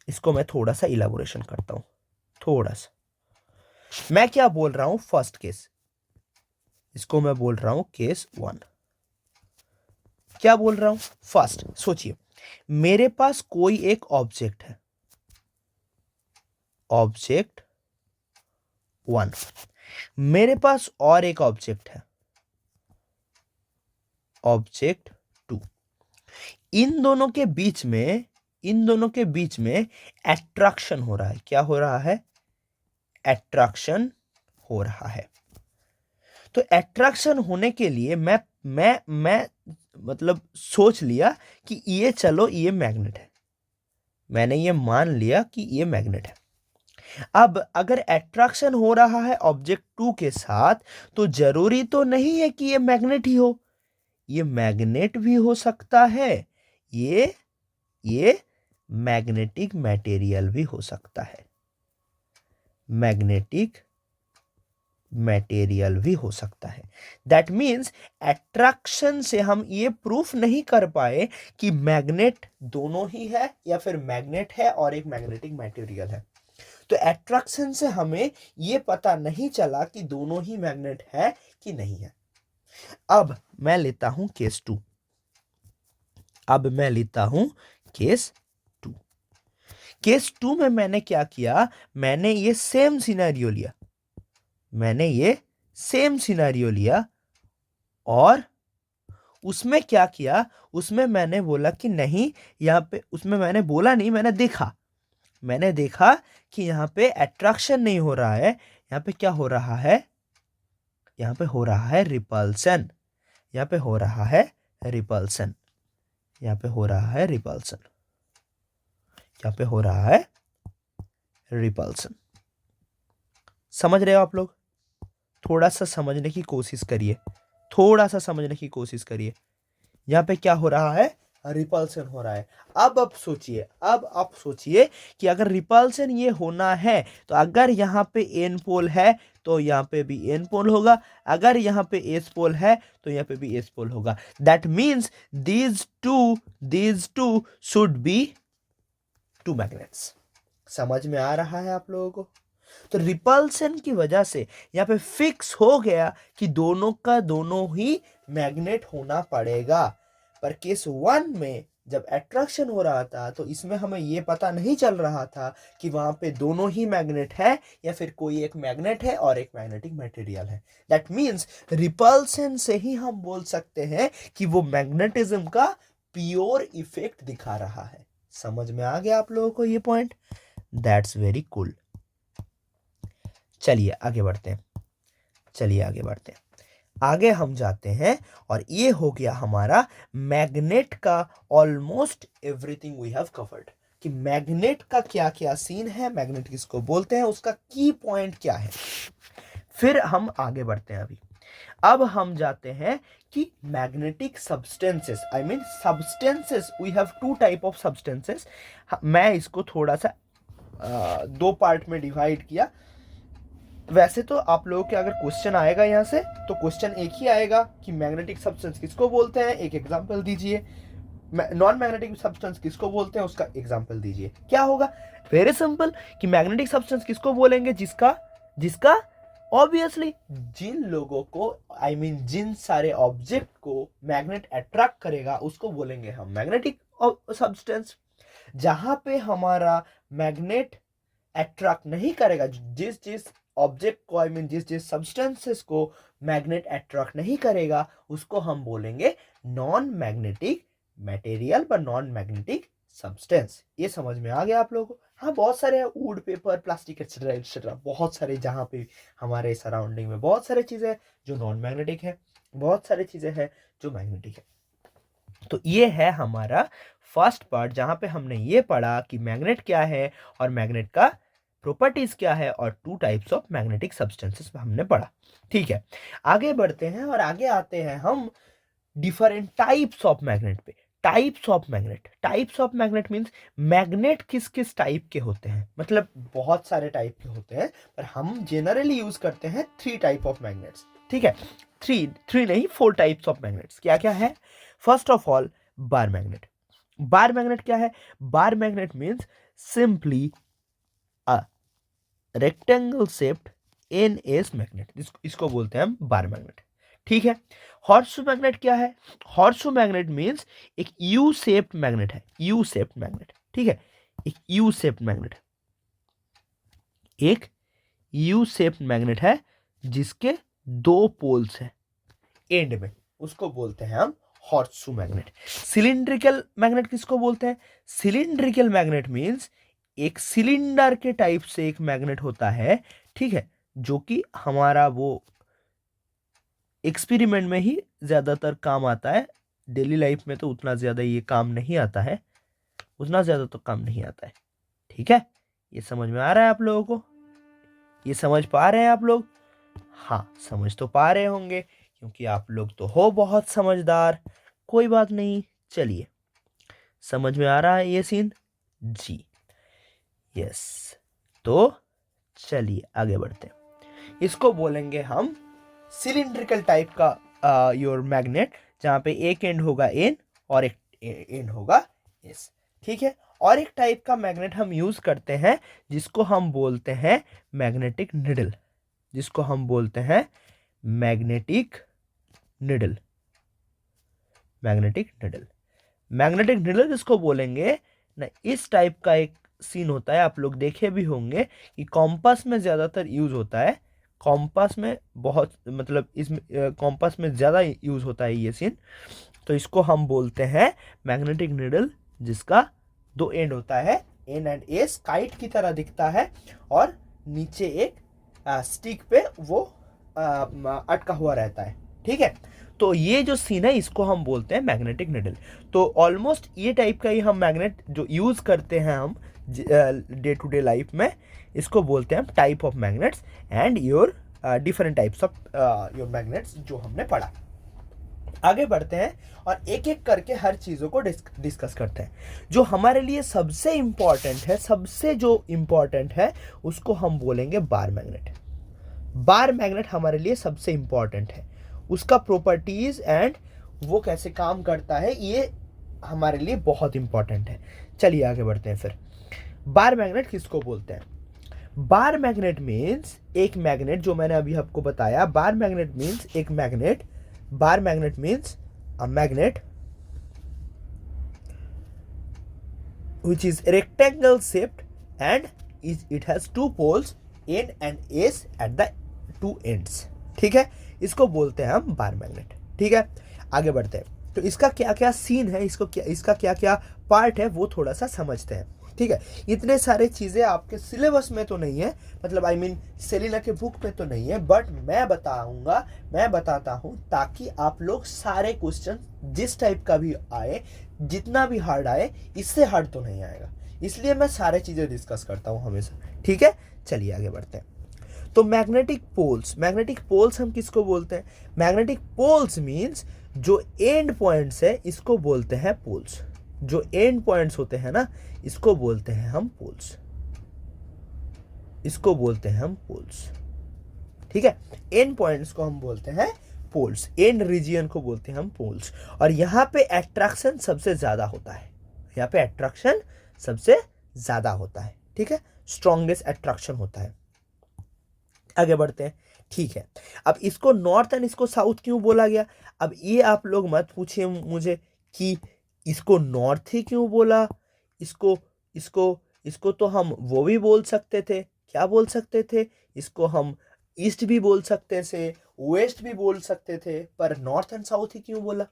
इसको मैं थोड़ा सा इलाबोरेशन करता हूं। थोड़ा सा मैं क्या बोल रहा हूं? फर्स्ट केस, इसको मैं बोल रहा हूं केस 1। क्या बोल रहा हूं? फर्स्ट सोचिए, मेरे पास कोई एक ऑब्जेक्ट है, ऑब्जेक्ट 1। मेरे पास और एक ऑब्जेक्ट है, ऑब्जेक्ट 2। इन दोनों के बीच में अट्रैक्शन हो रहा है। क्या हो रहा है? अट्रैक्शन हो रहा है। तो अट्रैक्शन होने के लिए मैं मतलब सोच लिया कि ये मैग्नेट है। मैंने ये मान लिया कि ये मैग्नेट है। अब अगर अट्रैक्शन हो रहा है ऑब्जेक्ट 2 के साथ, तो जरूरी तो नहीं है कि ये मैग्नेट ही हो। ये मैग्नेट भी हो सकता है, ये मैग्नेटिक मटेरियल भी हो सकता है। मैग्नेटिक मटेरियल भी हो सकता है। दैट मीन्स अट्रैक्शन से हम ये प्रूफ नहीं कर पाए कि मैग्नेट दोनों ही है या फिर मैग्नेट है और एक मैग्नेटिक मटेरियल है। तो अट्रैक्शन से हमें ये पता नहीं चला कि दोनों ही मैग्नेट है कि नहीं है। अब मैं लेता हूं केस 2। केस 2 में मैंने क्या किया, मैंने ये सेम सिनेरियो लिया और उसमें क्या किया, उसमें मैंने बोला कि नहीं, यहाँ पे उसमें मैंने बोला नहीं, मैंने देखा कि यहाँ पे अट्रैक्शन नहीं हो रहा है, यहाँ पे क्या हो रहा है, यहाँ पे हो रहा है रिपल्सन, यहाँ पे हो रहा है रिपल्सन, यहाँ पे हो रहा है रिपल्सन, यहाँ पे हो रहा है रिपल्सन। समझ रहे हो आप लोग? थोड़ा सा समझने की कोशिश करिए, यहाँ पे क्या हो रहा है, रिपल्सन हो रहा है। अब आप सोचिए कि अगर रिपल्सन ये होना है तो अगर यहाँ पे एन पोल है तो यहाँ पे भी एन पोल होगा, अगर यहाँ पे एस पोल है तो यहाँ पे भी एस पोल होगा। That means these two should be two magnets. समझ में आ रहा है आप लोगों को? तो रिपल्सन की वजह से यहाँ पे फिक्स हो गया कि दोनों का दोनों ही मैग्नेट होना पड़ेगा। पर केस 1 में जब अट्रैक्शन हो रहा था तो इसमें हमें ये पता नहीं चल रहा था कि वहां पे दोनों ही मैग्नेट है या फिर कोई एक मैग्नेट है और एक मैग्नेटिक मटेरियल है। दैट मीन्स रिपल्सन से ही हम बोल सकते हैं कि वो मैग्नेटिज्म का प्योर इफेक्ट दिखा रहा है। समझ में आ गया आप लोगों को ये पॉइंट? That's very cool. चलिए आगे बढ़ते हैं, आगे हम जाते हैं और ये हो गया हमारा मैग्नेट का almost everything we have covered, कि मैग्नेट का क्या क्या सीन है, मैग्नेट किसको बोलते हैं, उसका की पॉइंट क्या है। फिर हम आगे बढ़ते हैं। अब हम जाते हैं कि magnetic substances, I mean substances, we have 2 type of substances. मैं इसको थोड़ा सा 2 पार्ट में डिवाइड किया। वैसे तो आप लोगों के अगर क्वेश्चन आएगा यहाँ से तो क्वेश्चन एक ही आएगा कि मैग्नेटिक सब्सटेंस किसको बोलते हैं, एक एग्जांपल दीजिए। नॉन मैग्नेटिक सब्सटेंस किसको बोलते हैं, उसका एग्जांपल दीजिए। क्या होगा? वेरी सिंपल, कि मैग्नेटिक सब्सटेंस किसको बोलेंगे, जिसका ऑब्वियसली जिन लोगों को, आई मीन जिन सारे ऑब्जेक्ट को मैग्नेट अट्रैक्ट करेगा उसको बोलेंगे हम मैग्नेटिक सब्सटेंस। जहां पे हमारा मैग्नेट अट्रैक्ट नहीं करेगा, जिस ऑब्जेक्ट को, आई मीन जिस सब्सटेंसेस को मैग्नेट अट्रैक्ट नहीं करेगा उसको हम बोलेंगे नॉन मैग्नेटिक मटेरियल पर नॉन मैग्नेटिक सब्सटेंस। ये समझ में आ गया आप लोगों को? हाँ, बहुत सारे हैं, वुड, पेपर, प्लास्टिक एक्सेट्रा, बहुत सारे, जहाँ पे हमारे सराउंडिंग में बहुत सारे चीजें हैं जो नॉन मैग्नेटिक है, बहुत सारी चीजें हैं जो मैग्नेटिक है। तो ये है हमारा फर्स्ट पार्ट, जहां पे हमने ये पढ़ा कि मैग्नेट क्या है और मैग्नेट का प्रॉपर्टीज क्या है और 2 टाइप्स ऑफ मैग्नेटिक सब्सटेंसेस हमने पढ़ा। ठीक है, आगे बढ़ते हैं और आगे आते हैं हम डिफरेंट टाइप्स ऑफ मैग्नेट पे। Types of magnet means magnet किस किस टाइप के होते हैं, मतलब बहुत सारे टाइप के होते हैं, पर हम जनरली यूज करते हैं 3 टाइप ऑफ मैग्नेट्स। ठीक है, 3 नहीं 4 टाइप्स ऑफ मैग्नेट्स। क्या क्या है? First of all, bar magnet. Bar magnet क्या है? Bar magnet means simply a rectangle shaped NS magnet, इसको बोलते हैं हम बार मैग्नेट। ठीक है, हॉर्सशू मैग्नेट क्या है? हॉर्सशू मैग्नेट मींस एक यू शेप्ड मैग्नेट है, यू शेप्ड मैग्नेट। ठीक है, एक यू शेप्ड मैग्नेट, एक यू शेप्ड मैग्नेट है जिसके 2 पोल्स हैं एंड में, उसको बोलते हैं हम हॉर्सशू मैग्नेट। सिलिंड्रिकल मैग्नेट किसको बोलते हैं? सिलिंड्रिकल मैग्नेट मींस एक सिलेंडर के टाइप से एक मैग्नेट होता है, ठीक है, जो कि हमारा वो एक्सपेरिमेंट में ही ज्यादातर काम आता है, डेली लाइफ में तो उतना ज्यादा ये काम नहीं आता है, उतना ज्यादा तो काम नहीं आता है। ठीक है, ये समझ में आ रहा है आप लोगों को? ये समझ पा रहे हैं आप लोग? हाँ, समझ तो पा रहे होंगे क्योंकि आप लोग तो हो बहुत समझदार। कोई बात नहीं, चलिए, समझ में आ रहा है ये सीन जी? यस, तो चलिए आगे बढ़ते हैं। इसको बोलेंगे हम सिलिंड्रिकल टाइप का योर मैग्नेट, जहाँ पे एक एंड होगा एन और एक एंड होगा एस, ठीक है। और एक टाइप का मैग्नेट हम यूज करते हैं जिसको हम बोलते हैं मैग्नेटिक निडल, जिसको हम बोलते हैं magnetic needle, magnetic needle, magnetic needle जिसको बोलेंगे ना। इस टाइप का एक सीन होता है, आप लोग देखे भी होंगे कि कॉम्पास में ज्यादातर यूज होता है, कॉम्पास में बहुत मतलब इसमें कॉम्पास में ज्यादा यूज होता है ये सीन। तो इसको हम बोलते हैं मैग्नेटिक निडल, जिसका दो एंड होता है, एन एंड एस, काइट की तरह दिखता है और नीचे एक स्टिक पे वो अटका हुआ रहता है, ठीक है। तो ये जो सीन है इसको हम बोलते हैं मैग्नेटिक निडल। तो ऑलमोस्ट ये टाइप का ही हम मैग्नेट जो यूज करते हैं हम डे टू डे लाइफ में, इसको बोलते हैं हम type of magnets and your different types of your magnets जो हमने पढ़ा। आगे बढ़ते हैं और एक एक करके हर चीज़ों को डिस्कस करते हैं। जो हमारे लिए सबसे इम्पॉर्टेंट है, सबसे जो इम्पॉर्टेंट है, उसको हम बोलेंगे बार मैग्नेट। बार मैग्नेट हमारे लिए सबसे इम्पॉर्टेंट है, उसका प्रॉपर्टीज एंड वो कैसे काम करता है ये हमारे लिए बहुत इम्पॉर्टेंट है। चलिए आगे बढ़ते हैं फिर। बार मैग्नेट किसको बोलते हैं? बार मैग्नेट मीन्स एक मैग्नेट, जो मैंने अभी आपको बताया, बार मैग्नेट मीन्स एक magnet, bar magnet means a magnet which is rectangle shaped and it has two poles N and S at the two ends, ठीक है। इसको बोलते हैं हम बार मैग्नेट, ठीक है। आगे बढ़ते हैं, तो इसका क्या क्या सीन है, इसका क्या क्या पार्ट है वो थोड़ा सा समझते हैं, ठीक है। इतने सारे चीजें आपके सिलेबस में तो नहीं है, मतलब आई मीन सेलिना के बुक में तो नहीं है, बट मैं बताता हूँ ताकि आप लोग सारे क्वेश्चन जिस टाइप का भी आए, जितना भी हार्ड आए, इससे हार्ड तो नहीं आएगा, इसलिए मैं सारे चीजें डिस्कस करता हूँ हमेशा, ठीक है। चलिए आगे बढ़ते हैं। तो मैग्नेटिक पोल्स हम किसको बोलते हैं? मैग्नेटिक पोल्स मीन्स जो एंड पॉइंट्स है इसको बोलते हैं पोल्स, जो एंड पॉइंट्स होते हैं ना इसको बोलते हैं हम पोल्स, इसको बोलते हैं हम पोल्स, ठीक है। एंड पॉइंट्स को हम बोलते हैं पोल्स, एंड रीजियन को बोलते हैं हम पोल्स। और यहां पे अट्रैक्शन सबसे ज्यादा होता है, यहां पे अट्रैक्शन सबसे ज्यादा होता है, ठीक है, स्ट्रॉन्गेस्ट अट्रैक्शन होता है। आगे बढ़ते हैं, ठीक है। अब इसको नॉर्थ एंड इसको साउथ क्यों बोला गया? अब ये आप लोग मत पूछिए मुझे कि इसको नॉर्थ ही क्यों बोला, इसको इसको इसको तो हम वो भी बोल सकते थे, क्या बोल सकते थे, इसको हम ईस्ट भी बोल सकते थे, वेस्ट भी बोल सकते थे, पर नॉर्थ एंड साउथ ही क्यों बोला?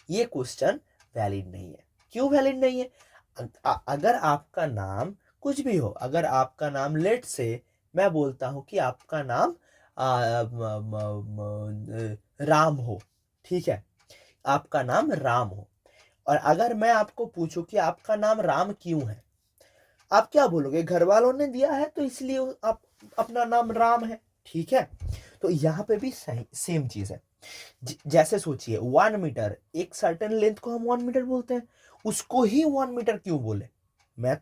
ये क्वेश्चन वैलिड नहीं है। क्यों वैलिड नहीं है? अगर आपका नाम कुछ भी हो, अगर आपका नाम लेट से मैं बोलता हूं कि आपका नाम राम हो, ठीक है, आपका नाम राम हो, और अगर मैं आपको पूछूं कि आपका नाम राम क्यों है, आप क्या बोलोगे? घर वालों ने दिया है तो इसलिए आप अपना नाम राम है, ठीक है। तो यहाँ पे भी सही सेम चीज है। जैसे सोचिए 1 मीटर, एक सर्टेन लेंथ को हम 1 मीटर बोलते हैं, उसको ही 1 मीटर क्यों बोले? मैं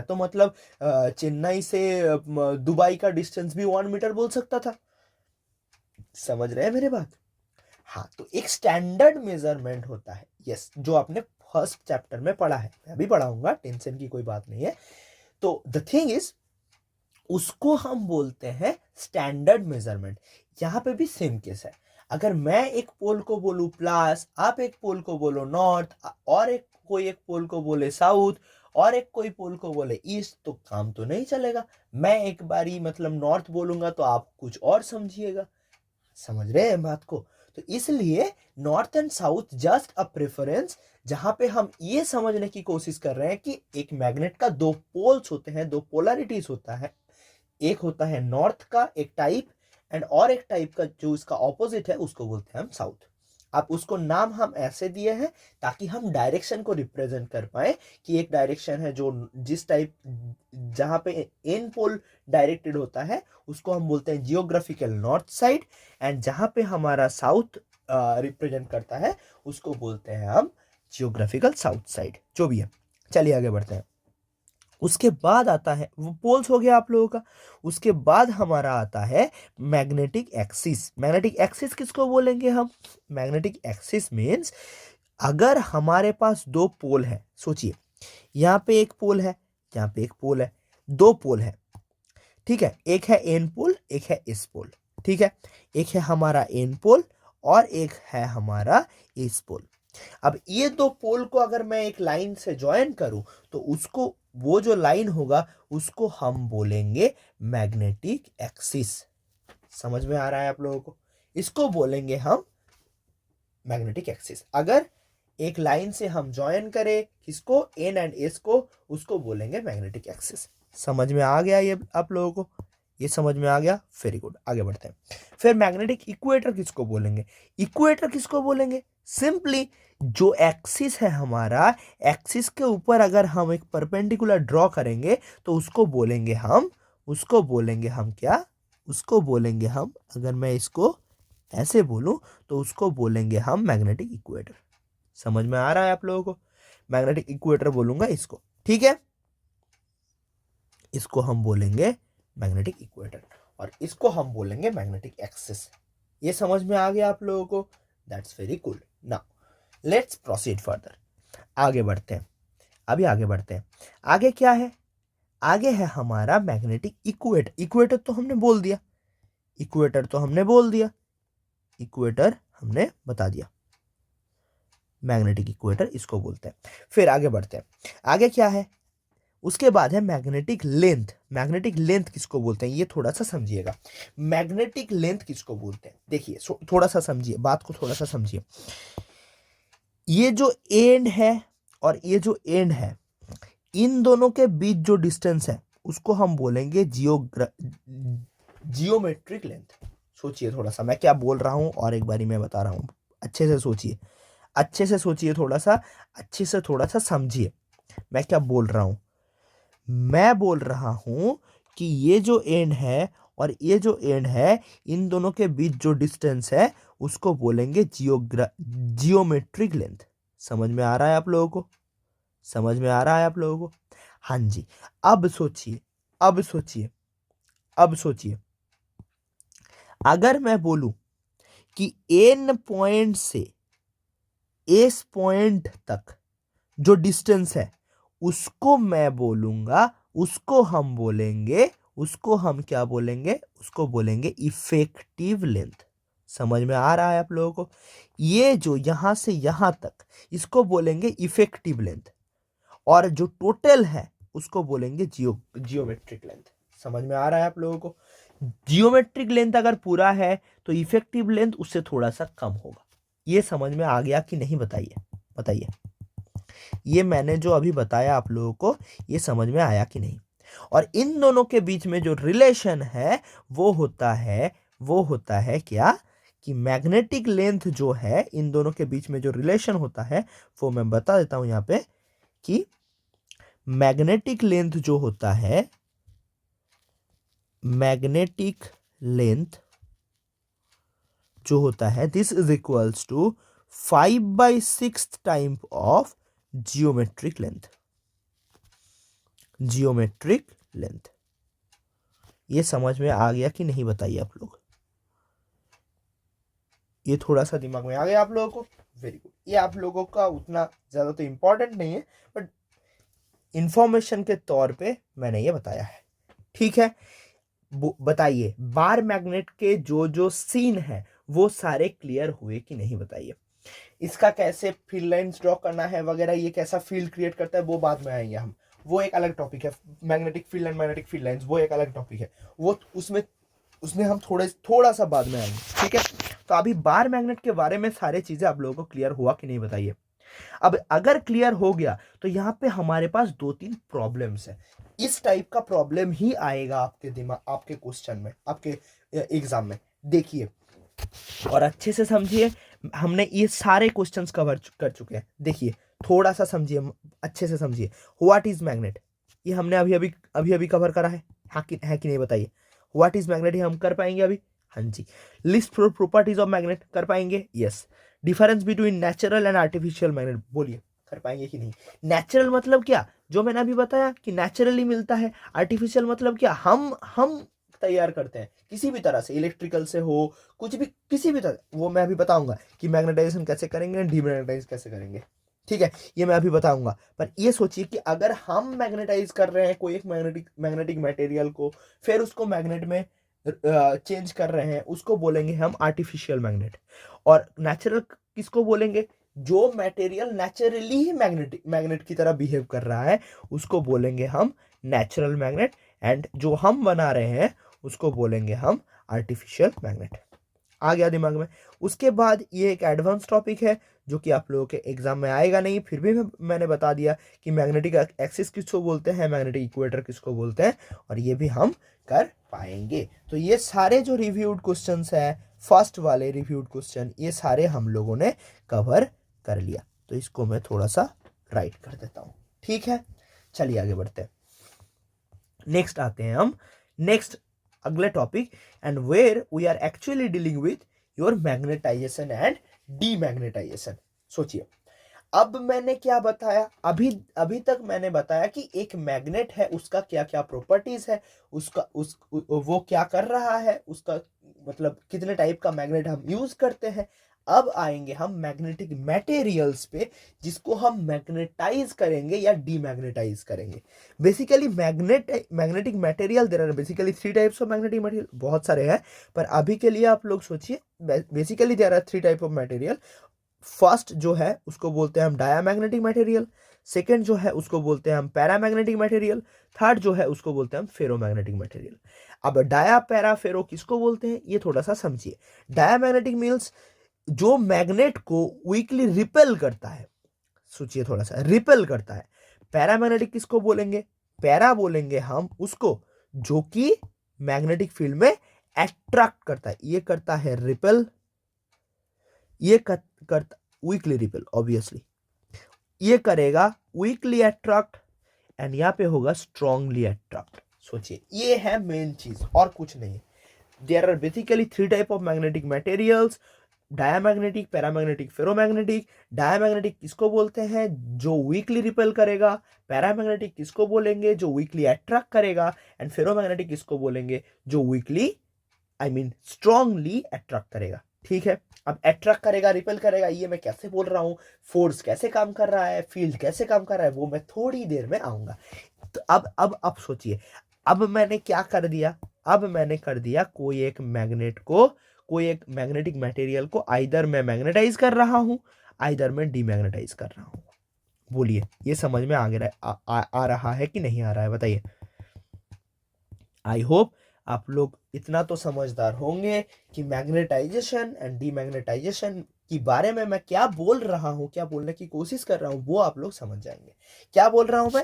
तो मतलब चेन्नई से दुबई का डिस्टेंस भी 1 मीटर बोल सकता था, समझ रहे हैं मेरे बात? हाँ, तो एक स्टैंडर्ड मेजरमेंट होता है, यस, जो आपने फर्स्ट चैप्टर में पढ़ा है, मैं भी पढ़ाऊंगा, टेंशन की कोई बात नहीं है। तो द थिंग इज, उसको हम बोलते हैं स्टैंडर्ड मेजरमेंट। यहां पे भी सेम केस है। अगर मैं एक पोल को बोलूं प्लस, आप एक पोल को बोलो नॉर्थ, और कोई एक पोल को बोले साउथ, और एक कोई पोल को बोले ईस्ट, तो काम तो नहीं चलेगा। मैं एक बारी मतलब नॉर्थ बोलूंगा तो आप कुछ और समझिएगा, समझ रहे हैं बात को? तो इसलिए north and south just a preference, जहां पे हम ये समझने की कोशिश कर रहे हैं कि एक मैग्नेट का दो पोल्स होते हैं, दो पोलरिटीज होता है, एक होता है नॉर्थ का एक टाइप, एंड और एक टाइप का जो इसका ऑपोजिट है उसको बोलते हैं हम साउथ। अब उसको नाम हम ऐसे दिए हैं ताकि हम डायरेक्शन को रिप्रेजेंट कर पाए कि एक डायरेक्शन है जो जिस टाइप, जहां पे एन पोल डायरेक्टेड होता है उसको हम बोलते हैं जियोग्राफिकल नॉर्थ साइड, एंड जहां पे हमारा साउथ रिप्रेजेंट करता है उसको बोलते हैं हम जियोग्राफिकल साउथ साइड, जो भी है। चलिए आगे बढ़ते हैं। उसके बाद आता है, वो पोल्स हो गया आप लोगों का। उसके बाद हमारा आता है मैग्नेटिक एक्सिस। मैग्नेटिक एक्सिस किसको बोलेंगे हम? मैग्नेटिक एक्सिस मीन्स अगर हमारे पास दो पोल है, सोचिए यहाँ पे एक पोल है, यहाँ पे एक पोल है, दो पोल है, ठीक है, एक है एन पोल, एक है इस पोल, ठीक है, एक है हमारा एन पोल और एक है हमारा इस पोल। अब ये दो पोल को अगर मैं एक लाइन से ज्वाइन करूं तो उसको, वो जो लाइन होगा उसको हम बोलेंगे मैग्नेटिक एक्सिस। समझ में आ रहा है आप लोगों को? इसको बोलेंगे हम मैग्नेटिक एक्सिस। अगर एक लाइन से हम ज्वाइन करें किसको, एन एंड एस को, उसको बोलेंगे मैग्नेटिक एक्सिस। समझ में आ गया ये आप लोगों को? ये समझ में आ गया, वेरी गुड। आगे बढ़ते हैं। फिर मैग्नेटिक इक्वेटर किसको बोलेंगे? इक्वेटर किसको बोलेंगे? सिंपली जो एक्सिस है हमारा, एक्सिस के ऊपर अगर हम एक परपेंडिकुलर ड्रॉ करेंगे तो उसको बोलेंगे हम, उसको बोलेंगे हम क्या? उसको बोलेंगे हम, अगर मैं इसको ऐसे बोलूं तो उसको बोलेंगे हम मैग्नेटिक इक्वेटर। समझ में आ रहा है आप लोगों को? मैग्नेटिक इक्वेटर बोलूंगा इसको, ठीक है। इसको हम बोलेंगे मैग्नेटिक इक्वेटर और इसको हम बोलेंगे मैग्नेटिक एक्सिस। ये समझ में आ गया आप लोगों को? That's very cool. Now let's proceed further. आगे बढ़ते हैं, अभी आगे बढ़ते हैं। आगे क्या है? आगे है हमारा मैग्नेटिक इक्वेटर। इक्वेटर तो हमने बोल दिया, इक्वेटर तो हमने बोल दिया, इक्वेटर हमने बता दिया, मैग्नेटिक इक्वेटर इसको बोलते हैं। फिर आगे बढ़ते हैं। आगे क्या है? उसके बाद है मैग्नेटिक लेंथ। मैग्नेटिक लेंथ किसको बोलते हैं ये थोड़ा सा समझिएगा। मैग्नेटिक लेंथ किसको बोलते हैं? देखिए थोड़ा सा समझिए, बात को थोड़ा सा समझिए। ये जो एंड है और ये जो एंड है, इन दोनों के बीच जो डिस्टेंस है उसको हम बोलेंगे जियोमेट्रिक लेंथ। सोचिए थोड़ा सा मैं क्या बोल रहा हूं, और एक बारी मैं बता रहा हूं, अच्छे से सोचिए, अच्छे से सोचिए, थोड़ा सा अच्छे से थोड़ा सा समझिए मैं क्या बोल रहा हूं। मैं बोल रहा हूं कि ये जो एंड है और ये जो एंड है, इन दोनों के बीच जो डिस्टेंस है उसको बोलेंगे जियोमेट्रिक लेंथ। समझ में आ रहा है आप लोगों को? समझ में आ रहा है आप लोगों को? हाँ जी। अब सोचिए, अब सोचिए, अब सोचिए, अगर मैं बोलूं कि एन पॉइंट से एस पॉइंट तक जो डिस्टेंस है उसको मैं बोलूंगा, उसको हम बोलेंगे, उसको हम क्या बोलेंगे? उसको बोलेंगे इफेक्टिव लेंथ। समझ में आ रहा है आप लोगों को? ये जो यहां से यहां तक, इसको बोलेंगे इफेक्टिव लेंथ, और जो टोटल है उसको बोलेंगे जियोमेट्रिक लेंथ। समझ में आ रहा है आप लोगों को? जियोमेट्रिक लेंथ अगर पूरा है तो इफेक्टिव लेंथ उससे थोड़ा सा कम होगा। ये समझ में आ गया कि नहीं? बताइए, बताइए। ये मैंने जो अभी बताया आप लोगों को, ये समझ में आया कि नहीं? और इन दोनों के बीच में जो रिलेशन है वो होता है, वो होता है क्या? कि मैग्नेटिक लेंथ जो है, इन दोनों के बीच में जो रिलेशन होता है वो मैं बता देता हूं यहां पे, कि मैग्नेटिक लेंथ जो होता है, मैग्नेटिक लेंथ जो होता है, this is equals to 5/6 time of geometric length. Geometric length. ये समझ में आ गया कि नहीं? बताइए आप लोग। ये थोड़ा सा दिमाग में आ गया आप लोगों को? Very good. ये आप लोगों का उतना ज्यादा तो इंपॉर्टेंट नहीं है, बट इंफॉर्मेशन के तौर पे मैंने ये बताया है, ठीक है। बताइए बार मैग्नेट के जो जो सीन है वो सारे क्लियर हुए कि नहीं? बताइए। इसका कैसे फील्ड लाइंस ड्रॉ करना है वगैरह, ये कैसा फील्ड क्रिएट करता है वो बाद में आएंगे हम, वो एक अलग टॉपिक है। Magnetic field and magnetic field lines वो एक अलग टॉपिक है, वो उसमें हम थोड़ा सा बाद में आएंगे, ठीक है। तो अभी बार मैग्नेट के बारे में सारे चीजें आप लोगों को क्लियर हुआ कि नहीं? बताइए। अब अगर क्लियर हो गया तो यहाँ पे हमारे पास 2-3 प्रॉब्लम्स है। इस टाइप का प्रॉब्लम ही आएगा आपके दिमाग, आपके क्वेश्चन में, आपके एग्जाम में। देखिए और अच्छे से समझिए, हमने ये सारे क्वेश्चंस कवर कर चुके हैं। देखिए थोड़ा सा समझिए, अच्छे से समझिए। व्हाट इज मैग्नेट, ये हमने अभी अभी कवर करा है, है कि नहीं? बताइए। व्हाट इज मैग्नेट ये हम कर पाएंगे अभी? हाँ जी। लिस्ट प्रॉपर्टीज ऑफ मैग्नेट कर पाएंगे? Yes. Difference between natural and artificial magnet, बोलिए कर पाएंगे कि नहीं। नेचुरल मतलब क्या, जो मैंने अभी बताया कि नेचुरली मिलता है। आर्टिफिशियल मतलब क्या, हम तैयार करते हैं किसी भी तरह से, इलेक्ट्रिकल से हो, कुछ भी, किसी भी तरह, वो मैं अभी बताऊंगा कि मैग्नेटाइजेशन कैसे करेंगे, डीमैग्नेटाइज कैसे करेंगे, ठीक है, ये मैं अभी बताऊंगा। पर ये सोचिए कि अगर हम मैग्नेटाइज कर रहे हैं कोई एक मैग्नेटिक मटेरियल को, फिर उसको मैग्नेट में चेंज कर रहे हैं, उसको बोलेंगे हम आर्टिफिशियल मैग्नेट। और नेचुरल किसको बोलेंगे, जो मटेरियल नेचुरली ही मैग्नेट की तरह बिहेव कर रहा है, उसको बोलेंगे हम नेचुरल मैग्नेट। एंड जो हम बना रहे हैं उसको बोलेंगे हम आर्टिफिशियल मैग्नेट। आ गया दिमाग में। उसके बाद ये एक एडवांस टॉपिक है जो कि आप लोगों के एग्जाम में आएगा नहीं, फिर भी मैंने बता दिया कि मैग्नेटिक एक्सिस किसको बोलते हैं, मैग्नेटिक इक्वेटर किसको बोलते हैं, और ये भी हम कर पाएंगे। तो ये सारे जो रिव्यूड क्वेश्चंस है, फर्स्ट वाले रिव्यूड क्वेश्चन, ये सारे हम लोगों ने कवर कर लिया। तो इसको मैं थोड़ा सा राइट कर देता हूँ, ठीक है। चलिए आगे बढ़ते हैं। नेक्स्ट आते हैं हम नेक्स्ट अगले topic, and where we are actually dealing with your magnetization and demagnetization. सोचिए, अब मैंने क्या बताया, अभी तक मैंने बताया कि एक मैग्नेट है, उसका क्या क्या प्रॉपर्टीज है, वो क्या कर रहा है, उसका मतलब कितने टाइप का मैग्नेट हम यूज करते हैं। अब आएंगे हम मैग्नेटिक मटेरियल्स पे, जिसको हम मैग्नेटाइज करेंगे या डीमैग्नेटाइज करेंगे। Basically magnetic material, there are basically 3 types of magnetic material, बहुत सारे हैं, पर अभी के लिए आप लोग सोचिए, basically there are 3 type of material. First जो है उसको बोलते हैं हम डायामैग्नेटिक मटेरियल, सेकंड जो है उसको बोलते हैं हम पैरामैग्नेटिक मटेरियल, थर्ड जो है उसको बोलते हैं हम फेरोमैग्नेटिक मटेरियल। अब डाया पैरा फेरो किसको बोलते हैं, ये थोड़ा सा समझिए। डायामैग्नेटिक मीन्स जो मैग्नेट को वीकली रिपेल करता है, सोचिए थोड़ा सा, रिपेल करता है। पैरामैग्नेटिक किसको बोलेंगे, पैरा बोलेंगे हम उसको जो कि मैग्नेटिक फील्ड में अट्रैक्ट करता है, ये करता है रिपेल, ये करता वीकली रिपेल, ऑब्वियसली ये करेगा वीकली अट्रैक्ट, एंड यहां पे होगा स्ट्रांगली अट्रैक्ट। सोचिए, ये है मेन चीज और कुछ नहीं। There are basically 3 type of magnetic materials, diamagnetic, paramagnetic, ferromagnetic. Diamagnetic किसको बोलते हैं, जो वीकली रिपेल करेगा। पैरामैग्नेटिक किसको बोलेंगे, जो वीकली अट्रैक्ट करेगा। एंड फेरोमैग्नेटिक किसको बोलेंगे, जो वीकली स्ट्रांगली अट्रैक्ट करेगा, ठीक है। अब अट्रैक्ट करेगा, रिपेल करेगा, ये मैं कैसे बोल रहा हूं, फोर्स कैसे काम कर रहा है, फील्ड कैसे काम कर रहा है, वो मैं थोड़ी देर में आऊंगा। तो अब सोचिए, अब मैंने क्या कर दिया, अब मैंने कर दिया कोई एक मैग्नेटिक मटेरियल को आइदर मैं मैग्नेटाइज कर रहा हूं, आइदर मैं डीमैग्नेटाइज कर रहा हूं। बोलिए, ये समझ में आ रहा है कि नहीं आ रहा है, बताइए। आई होप आप लोग इतना तो समझदार होंगे कि मैग्नेटाइजेशन एंड डीमैग्नेटाइजेशन के बारे में मैं क्या बोल रहा हूं, क्या बोलने की कोशिश कर रहा हूं, वो आप लोग समझ जाएंगे। क्या बोल रहा हूं मैं,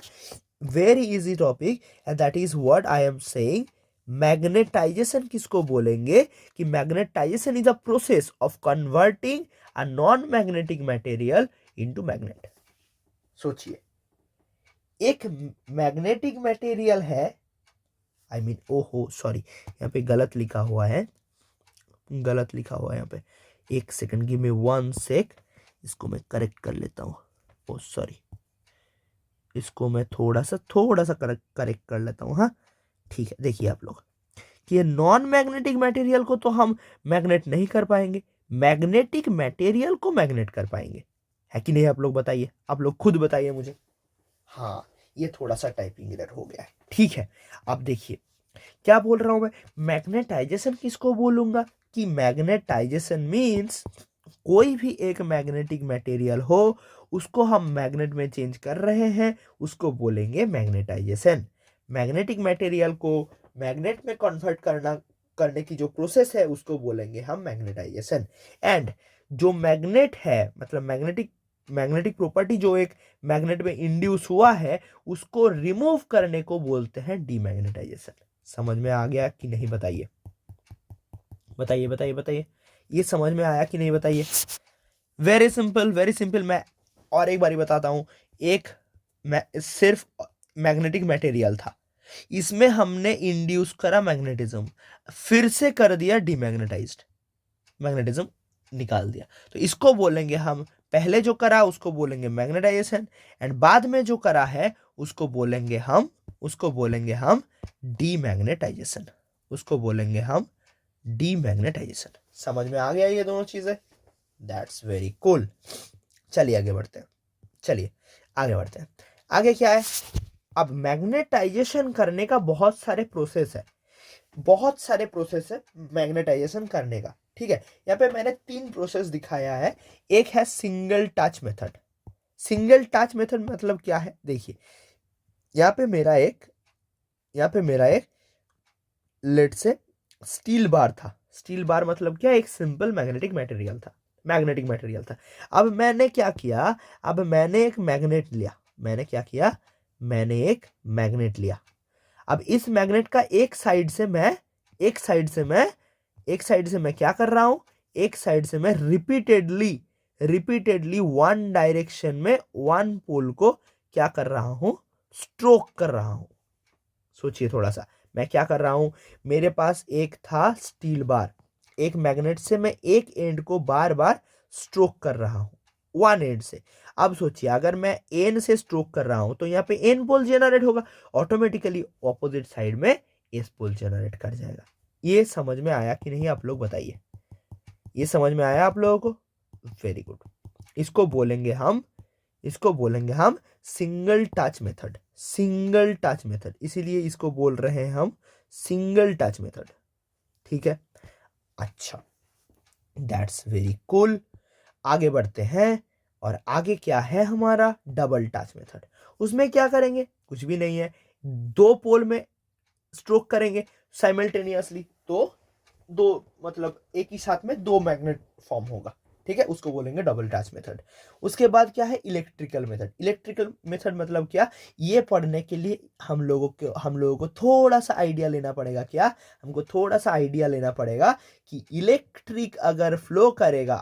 very easy topic, and that is what I am saying. Magnetization किसको बोलेंगे, कि magnetization is a process of converting a non magnetic material into magnet. सोचिए, एक मैग्नेटिक मटेरियल है, ओहो सॉरी, यहाँ पे गलत लिखा हुआ है, यहाँ पे, एक सेकंड, गिव मी 1 सेक, इसको मैं करेक्ट कर लेता हूँ। ओ सॉरी, इसको मैं थोड़ा सा करेक्ट कर लेता हूँ, हाँ ठीक है। देखिए आप लोग कि ये नॉन मैग्नेटिक मटेरियल को तो हम मैग्नेट नहीं कर पाएंगे, मैग्नेटिक मटेरियल को मैग्नेट कर पाएंगे, है कि नहीं, आप लोग बताइए, आप लोग खुद बताइए मुझे। हाँ, ये थोड़ा सा टाइपिंग एरर हो गया है, ठीक है। अब देखिए क्या बोल रहा हूं मैं, मैग्नेटाइजेशन किसको बोलूंगा, कि मैग्नेटाइजेशन मींस कोई भी एक मैग्नेटिक मटेरियल हो, उसको हम मैग्नेट में चेंज कर रहे हैं, उसको बोलेंगे मैग्नेटाइजेशन। मैग्नेटिक मटेरियल को मैग्नेट में कन्वर्ट करने की जो प्रोसेस है, उसको बोलेंगे हम मैग्नेटाइजेशन। एंड जो मैग्नेट है, मतलब मैग्नेटिक प्रॉपर्टी जो एक मैग्नेट में इंड्यूस हुआ है, उसको रिमूव करने को बोलते हैं डीमैग्नेटाइजेशन। समझ में आ गया कि नहीं, बताइए बताइए बताइए बताइए, ये समझ में आया कि नहीं, बताइए। Very simple, very simple. मैं और एक बारी बताता हूं, सिर्फ मैग्नेटिक मटेरियल था, इसमें हमने इंड्यूस करा मैग्नेटिज्म, फिर से कर दिया डीमैग्नेटाइज्ड, मैग्नेटिज्म निकाल दिया, तो इसको बोलेंगे हम पहले जो करा उसको बोलेंगे मैग्नेटाइजेशन, एंड बाद में जो करा है उसको बोलेंगे हम डीमैग्नेटाइजेशन, उसको बोलेंगे हम डीमैग्नेटाइजेशन। समझ में आ गया ये दोनों चीजें? That's very cool. चलिए आगे बढ़ते हैं, आगे क्या है? अब मैग्नेटाइजेशन करने का बहुत सारे प्रोसेस है मैग्नेटाइजेशन करने का, ठीक है। यहाँ पे मैंने 3 प्रोसेस दिखाया है। एक है single touch method. Single touch method मतलब क्या है? देखिए, यहाँ पे मेरा एक लेट से स्टील बार था। स्टील बार मतलब क्या? एक सिंपल मैग्नेटिक मटेरियल था। अब मैंने क्या किया? अब मैंने एक मैग्नेट लिया। मैंने एक मैग्नेट लिया। अब इस मैग्नेट का एक साइड से मैं क्या कर रहा हूं? एक साइड से मैं रिपीटेडली वन डायरेक्शन में वन पोल को क्या कर रहा हूं? स्ट्रोक कर रहा हूं। सोचिए थोड़ा सा, मैं क्या कर रहा हूं? मेरे पास एक था स्टील बार, एक मैग्नेट से मैं एक एंड को बार बार स्ट्रोक कर रहा हूं, वन एंड से। अब सोचिए, अगर मैं एन से स्ट्रोक कर रहा हूं तो यहाँ पे एन पोल जनरेट होगा, ऑटोमेटिकली ऑपोजिट साइड में एस पोल जनरेट कर जाएगा। ये समझ में आया कि नहीं? आप लोग बताइए, ये समझ में आया आप लोगों को? Very good. इसको बोलेंगे हम सिंगल टच मेथड, इसीलिए इसको बोल रहे हैं हम सिंगल टच मेथड, ठीक है। अच्छा, दैट्स वेरी कूल। आगे बढ़ते हैं, और आगे क्या है हमारा? Double touch method. उसमें क्या करेंगे? कुछ भी नहीं है, 2 पोल में स्ट्रोक करेंगे साइमल्टेनियसली, तो मतलब एक ही साथ में 2 मैग्नेट फॉर्म होगा, ठीक है। उसको बोलेंगे डबल टच मेथड। उसके बाद क्या है? इलेक्ट्रिकल मेथड मतलब क्या? ये पढ़ने के लिए हम लोगों को थोड़ा सा आइडिया लेना पड़ेगा। क्या? हमको थोड़ा सा आइडिया लेना पड़ेगा कि इलेक्ट्रिक अगर फ्लो करेगा,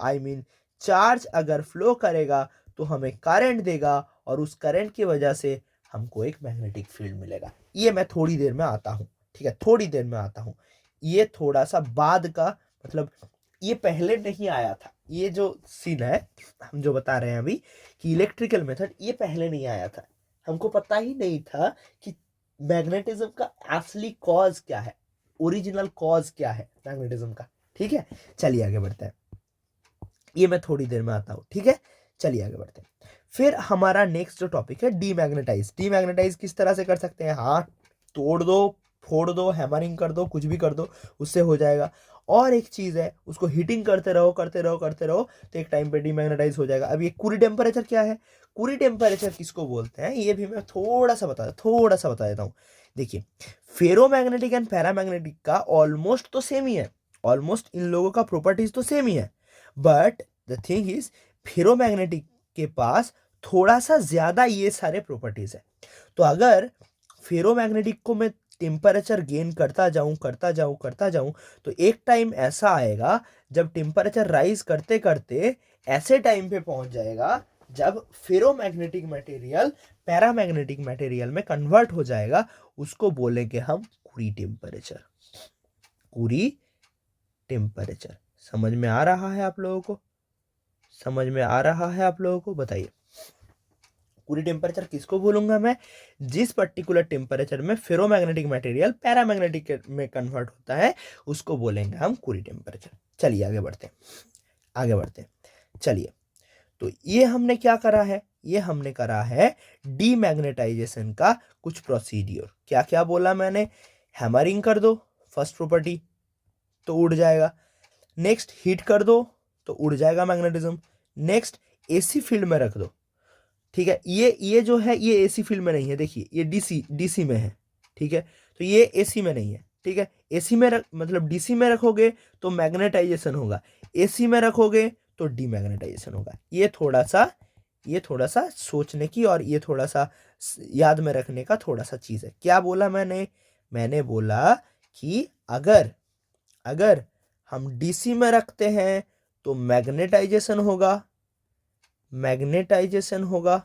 चार्ज अगर फ्लो करेगा तो हमें करंट देगा, और उस करंट की वजह से हमको एक मैग्नेटिक फील्ड मिलेगा। ये मैं थोड़ी देर में आता हूं, ठीक है, थोड़ी देर में आता हूं। ये थोड़ा सा बाद का, मतलब ये पहले नहीं आया था। ये जो सीन है, हम जो बता रहे हैं अभी कि इलेक्ट्रिकल मेथड, ये पहले नहीं आया था। हमको पता ही नहीं था कि मैग्नेटिज्म का असली कॉज क्या है, ओरिजिनल कॉज क्या है मैग्नेटिज्म का, ठीक है। चलिए आगे बढ़ते हैं, ये मैं थोड़ी देर में आता हूं, ठीक है। चलिए आगे बढ़ते हैं। फिर हमारा नेक्स्ट जो टॉपिक है डीमैग्नेटाइज किस तरह से कर सकते हैं? हाँ, तोड़ दो, फोड़ दो, हैमरिंग कर दो, कुछ भी कर दो, उससे हो जाएगा। और एक चीज है, उसको हीटिंग करते रहो, तो एक टाइम पे डीमैग्नेटाइज हो जाएगा। अब ये कुरी टेम्परेचर क्या है? कुरी टेम्परेचर किसको बोलते हैं, ये भी मैं थोड़ा सा बता देता हूँ। देखिए, फेरोमैग्नेटिक एंड पैरामैग्नेटिक का ऑलमोस्ट तो सेम ही है, ऑलमोस्ट इन लोगों का प्रॉपर्टीज तो सेम ही है, but the thing is ferromagnetic के पास थोड़ा सा ज्यादा ये सारे प्रॉपर्टीज है। तो अगर फेरोमैग्नेटिक को मैं टेम्परेचर गेन करता जाऊं, तो एक टाइम ऐसा आएगा जब टेम्परेचर राइज करते करते ऐसे टाइम पे पहुंच जाएगा जब फेरोमैग्नेटिक मटेरियल पैरामैग्नेटिक मटेरियल में कन्वर्ट हो जाएगा। उसको बोलेंगे हम कुरी टेम्परेचर। समझ में आ रहा है आप लोगों को? बताइए, कुरी टेम्परेचर किसको बोलूंगा मैं? जिस पर्टिकुलर टेम्परेचर में फेरोमैग्नेटिक मटेरियल पैरामैग्नेटिक में कन्वर्ट होता है, उसको बोलेंगे हम कुरी टेम्परेचर। चलिए आगे बढ़ते हैं। चलिए, तो ये हमने क्या करा है? ये हमने करा है डीमैग्नेटाइजेशन का कुछ प्रोसीड्यूर। क्या क्या बोला मैंने? हैमरिंग कर दो, फर्स्ट प्रॉपर्टी, तो उड़ जाएगा। नेक्स्ट, हीट कर दो तो उड़ जाएगा मैग्नेटिज्म। नेक्स्ट, एसी फील्ड में रख दो, ठीक है। ये जो है, ये एसी फील्ड में नहीं है, देखिए ये डीसी में है, ठीक है। तो ये एसी में नहीं है, ठीक है। एसी में मतलब डीसी में रखोगे तो मैग्नेटाइजेशन होगा, एसी में रखोगे तो डीमैग्नेटाइजेशन होगा। ये थोड़ा सा सोचने की और ये थोड़ा सा याद में रखने का थोड़ा सा चीज है। क्या बोला मैंने बोला कि अगर हम डीसी में रखते हैं तो मैग्नेटाइजेशन होगा,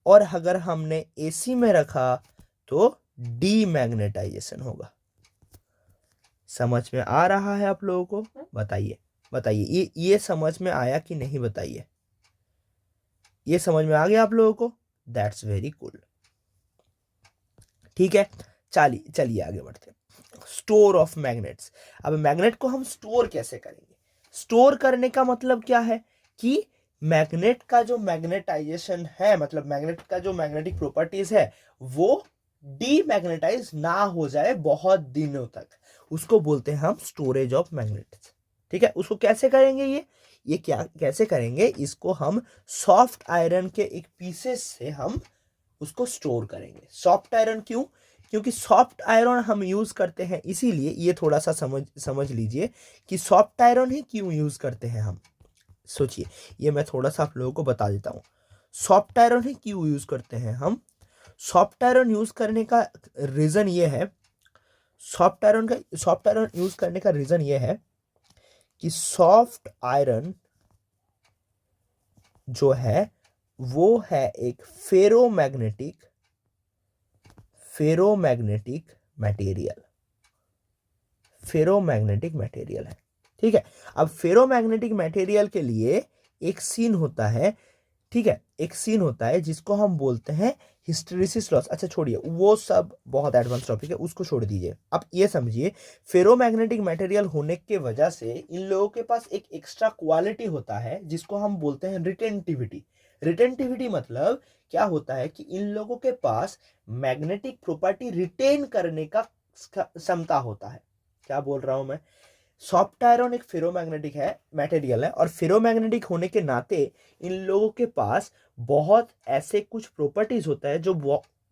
और अगर हमने एसी में रखा तो डीमैग्नेटाइजेशन होगा। समझ में आ रहा है आप लोगों को? बताइए ये समझ में आया कि नहीं? बताइए। ये समझ में आ गया आप लोगों को? That's very cool. ठीक है, चलिए आगे बढ़ते हैं। Store of magnets. अब मैग्नेट को हम स्टोर कैसे करेंगे? स्टोर करने का मतलब क्या है कि मैग्नेट का जो मैग्नेटाइजेशन है, मतलब मैग्नेट का जो मैग्नेटिक प्रॉपर्टीज है, वो डीमैग्नेटाइज ना हो जाए बहुत दिनों तक, उसको बोलते हैं हम स्टोरेज ऑफ मैग्नेट्स। ठीक है, उसको कैसे करेंगे? ये क्या कैसे करेंगे? इसको हम सॉफ्ट आयरन के एक पीसेस से हम उसको स्टोर करेंगे। सॉफ्ट आयरन क्यों? क्योंकि सॉफ्ट आयरन हम यूज करते हैं इसीलिए, ये थोड़ा सा समझ लीजिए कि सॉफ्ट आयरन ही क्यों यूज करते हैं हम। सोचिए, ये मैं थोड़ा सा आप लोगों को बता देता हूँ। सॉफ्ट आयरन ही क्यों यूज करते हैं हम? सॉफ्ट आयरन यूज करने का रीजन ये है, सॉफ्ट आयरन यूज करने का रीजन ये है कि सॉफ्ट आयरन जो है वो है एक फेरोमैग्नेटिक मटेरियल है। ठीक है, अब फेरोमैग्नेटिक मटेरियल के लिए एक सीन होता है। ठीक है, एक सीन होता है जिसको हम बोलते हैं हिस्टेरिसिस लॉस। अच्छा छोड़िए, वो सब बहुत एडवांस टॉपिक है, उसको छोड़ दीजिए। अब ये समझिए, फेरोमैग्नेटिक मटेरियल होने के वजह से इन लोगों के पास एक एक्स्ट्रा क्वालिटी होता है जिसको हम बोलते हैं रिटेंटिविटी। रिटेंटिविटी मतलब क्या होता है कि इन लोगों के पास मैग्नेटिक प्रॉपर्टी रिटेन करने का क्षमता होता है। क्या बोल रहा हूं मैं? सॉफ्ट आयरन एक फेरोमैग्नेटिक है मटेरियल है, और फेरोमैग्नेटिक होने के नाते इन लोगों के पास बहुत ऐसे कुछ प्रॉपर्टीज होता है जो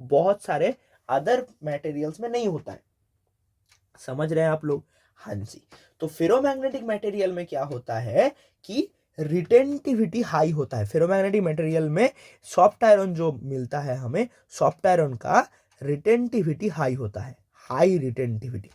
बहुत सारे अदर मटेरियल्स में नहीं होता है। समझ रहे हैं आप लोग? हाँ जी। तो फेरोमैग्नेटिक मटेरियल में क्या होता है कि रिटेंटिविटी हाई होता है। फेरोमैग्नेटिक मटेरियल में सॉफ्ट आयरन जो मिलता है हमें, सॉफ्ट आयरन का रिटेंटिविटी हाई होता है। हाई रिटेंटिविटी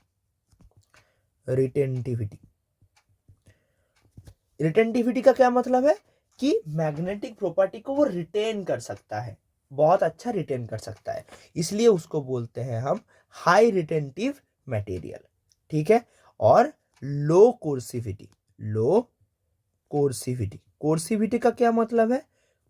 रिटेंटिविटी का क्या मतलब है कि मैग्नेटिक प्रॉपर्टी को वो रिटेन कर सकता है, बहुत अच्छा रिटेन कर सकता है, इसलिए उसको बोलते हैं हम हाई रिटेंटिव मटेरियल। ठीक है, और कोर्सिविटी का क्या मतलब है?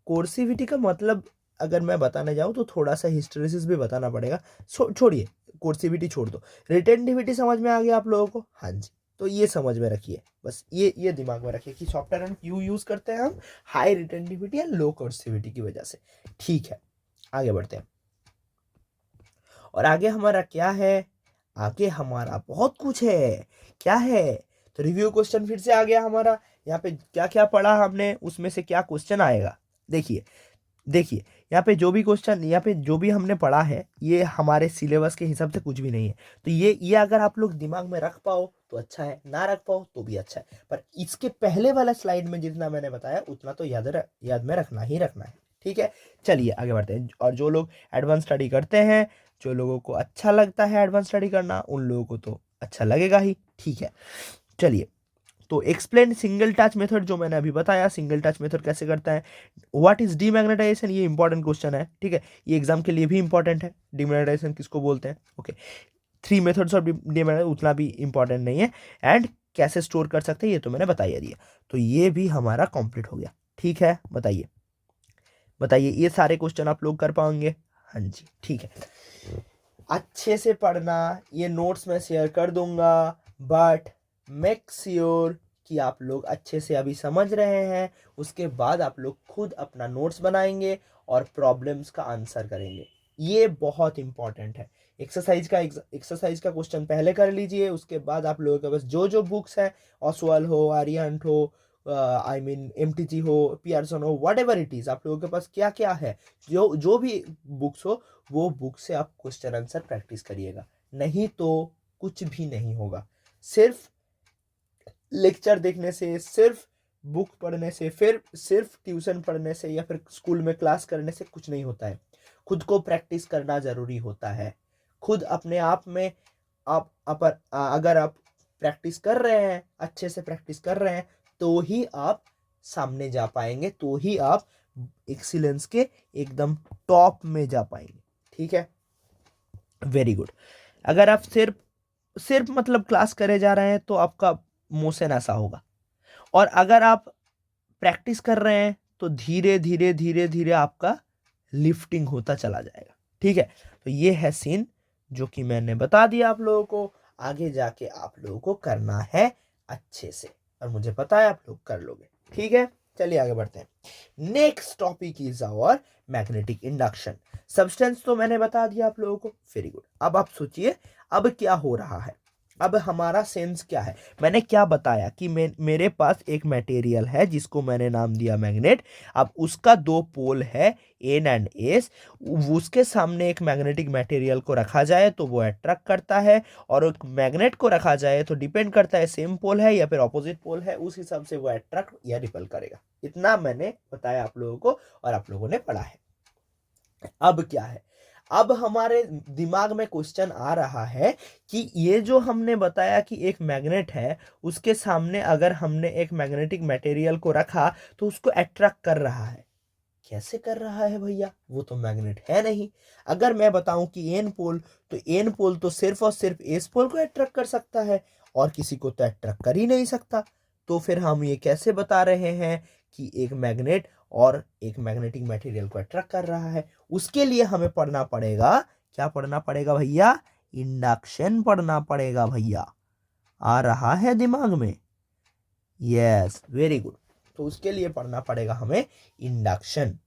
कोर्सिविटी का मतलब अगर मैं बताने जाऊं तो थोड़ा सा हिस्टेरिसिस भी बताना पड़ेगा। छोड़िए, कोर्सिविटी छोड़ दो, रिटेंटिविटी समझ में आ गया आप लोगों को? हाँ जी। तो ये समझ में रखिए, बस ये दिमाग में रखिए कि सॉफ्ट आयरन क्यों यूज करते हैं हम? हाई रिटेंटिविटी या लो कोर्सिविटी की वजह से। ठीक है, आगे बढ़ते हैं। और आगे हमारा क्या है? आगे हमारा बहुत कुछ है। क्या है? तो रिव्यू क्वेश्चन फिर से आ गया हमारा। यहाँ पे क्या क्या पढ़ा हमने, उसमें से क्या क्वेश्चन आएगा? देखिए देखिए, यहाँ पे जो भी हमने पढ़ा है, ये हमारे सिलेबस के हिसाब से कुछ भी नहीं है। तो ये अगर आप लोग दिमाग में रख पाओ तो अच्छा है, ना रख पाओ तो भी अच्छा है, पर इसके पहले वाला स्लाइड में जितना मैंने बताया उतना तो याद में रखना ही रखना है। ठीक है, चलिए आगे बढ़ते हैं। और जो लोग एडवांस स्टडी करते हैं, जो लोगों को अच्छा लगता है एडवांस स्टडी करना, उन लोगों को तो अच्छा लगेगा ही। ठीक है, चलिए। तो एक्सप्लेन सिंगल टच मेथड, जो मैंने अभी बताया सिंगल टच मेथड कैसे करता है। व्हाट इज डीमैग्नेटाइजेशन, ये इंपॉर्टेंट क्वेश्चन है। ठीक है, ये एग्जाम के लिए भी इंपॉर्टेंट है। डीमैग्नेटाइजेशन किसको बोलते हैं? ओके, 3 मेथड्स ऑफ डीमैग्नेटाइजेशन उतना भी इंपॉर्टेंट नहीं है। एंड कैसे स्टोर कर सकते हैं ये तो मैंने बता ही दिया। तो ये भी हमारा कंप्लीट हो गया। ठीक है, बताइए बताइए, ये सारे क्वेश्चन आप लोग कर पाएंगे? हाँ जी, ठीक है। अच्छे से पढ़ना, ये नोट्स मैं शेयर कर दूंगा, बट मेक श्योर कि आप लोग अच्छे से अभी समझ रहे हैं। उसके बाद आप लोग खुद अपना नोट्स बनाएंगे और प्रॉब्लम्स का आंसर करेंगे। ये बहुत इंपॉर्टेंट है। एक्सरसाइज का क्वेश्चन पहले कर लीजिए, उसके बाद आप लोगों के पास जो जो बुक्स हैं, ऑसवाल हो, आर्यहंट हो, आई मीन एमटीजी हो, पियर्सन हो, वट एवर इट इज, आप लोगों के पास क्या क्या है, जो भी बुक्स हो, वो बुक से आप क्वेश्चन आंसर प्रैक्टिस करिएगा। नहीं तो कुछ भी नहीं होगा। सिर्फ लेक्चर देखने से, सिर्फ बुक पढ़ने से, फिर सिर्फ ट्यूशन पढ़ने से या फिर स्कूल में क्लास करने से कुछ नहीं होता है। खुद को प्रैक्टिस करना जरूरी होता है। खुद अपने आप में अगर आप प्रैक्टिस कर रहे हैं, अच्छे से प्रैक्टिस कर रहे हैं, तो ही आप सामने जा पाएंगे, तो ही आप एक्सीलेंस के एकदम टॉप में जा पाएंगे। ठीक है, वेरी गुड। अगर आप सिर्फ सिर्फ मतलब क्लास करे जा रहे हैं तो आपका मोशन ऐसा होगा, और अगर आप प्रैक्टिस कर रहे हैं तो धीरे धीरे धीरे धीरे आपका लिफ्टिंग होता चला जाएगा। ठीक है, तो ये है सीन जो कि मैंने बता दिया आप लोगों को। आगे जाके आप लोगों को करना है अच्छे से, और मुझे पता है आप लोग कर लोगे। ठीक है, चलिए आगे बढ़ते हैं। Next topic is our magnetic induction. Substance तो मैंने बता दिया आप लोगों को, वेरी गुड। अब आप सोचिए अब क्या हो रहा है। अब हमारा सेंस क्या है, मैंने क्या बताया कि मेरे पास एक मटेरियल है जिसको मैंने नाम दिया मैग्नेट। अब उसका दो पोल है एन एंड एस, उसके सामने एक मैग्नेटिक मटेरियल को रखा जाए तो वो अट्रैक्ट करता है, और एक मैग्नेट को रखा जाए तो डिपेंड करता है सेम पोल है या फिर ऑपोजिट पोल है, उस हिसाब से वो अट्रैक्ट या रिपल करेगा। इतना मैंने बताया आप लोगों को और आप लोगों ने पढ़ा है। अब क्या है, अब हमारे दिमाग में क्वेश्चन आ रहा है कि ये जो हमने बताया कि एक मैग्नेट है, उसके सामने अगर हमने एक मैग्नेटिक मटेरियल को रखा तो उसको अट्रैक्ट कर रहा है। कैसे कर रहा है भैया, वो तो मैग्नेट है नहीं। अगर मैं बताऊं कि एन पोल, तो एन पोल तो सिर्फ और सिर्फ एस पोल को अट्रैक्ट कर सकता है और किसी को तो अट्रैक्ट कर ही नहीं सकता। तो फिर हम ये कैसे बता रहे हैं कि एक मैग्नेट और एक मैग्नेटिक मटेरियल को अट्रैक्ट कर रहा है? उसके लिए हमें पढ़ना पड़ेगा, क्या पढ़ना पड़ेगा भैया? इंडक्शन पढ़ना पड़ेगा भैया। आ रहा है दिमाग में? Yes, very good. तो उसके लिए पढ़ना पड़ेगा हमें इंडक्शन।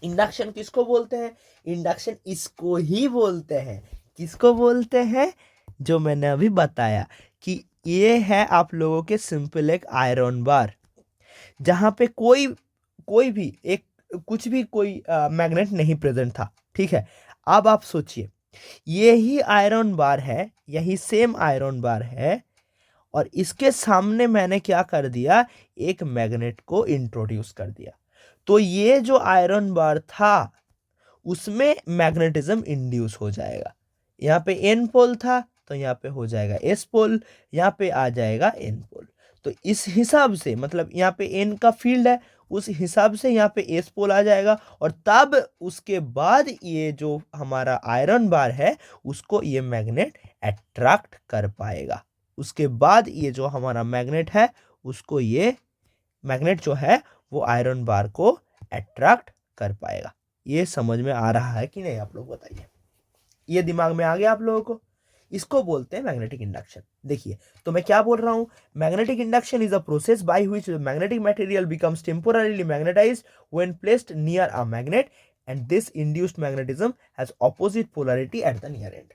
इंडक्शन किसको बोलते हैं? इंडक्शन इसको ही बोलते हैं। किसको बोलते हैं? जो मैंने अभी बताया कि ये है आप लोगों के सिंपल एक आयरन बार, जहां पे कोई कोई भी एक कुछ भी कोई मैग्नेट नहीं प्रेजेंट था। ठीक है, अब आप सोचिए ये ही आयरन बार है, यही सेम आयरन बार है, और इसके सामने मैंने क्या कर दिया, एक मैग्नेट को इंट्रोड्यूस कर दिया। तो ये जो आयरन बार था उसमें मैग्नेटिज्म इंड्यूस हो जाएगा। यहाँ पे एन पोल था तो यहाँ पे हो जाएगा एस पोल, यहाँ पे आ जाएगा एन पोल। तो इस हिसाब से मतलब यहाँ पे एन का फील्ड है, उस हिसाब से यहाँ पे एस पोल आ जाएगा, और तब उसके बाद ये जो हमारा आयरन बार है उसको ये मैग्नेट अट्रैक्ट कर पाएगा। उसके बाद ये जो हमारा मैग्नेट है उसको ये मैग्नेट जो है वो आयरन बार को अट्रैक्ट कर पाएगा। ये समझ में आ रहा है कि नहीं, आप लोग बताइए। ये दिमाग में आ गया आप लोगों को? इसको बोलते हैं मैग्नेटिक इंडक्शन। देखिए तो मैं क्या बोल रहा हूं, magnetic induction is a process by which magnetic material becomes temporarily magnetised when placed near a magnet, and this induced magnetism has opposite polarity at the near and.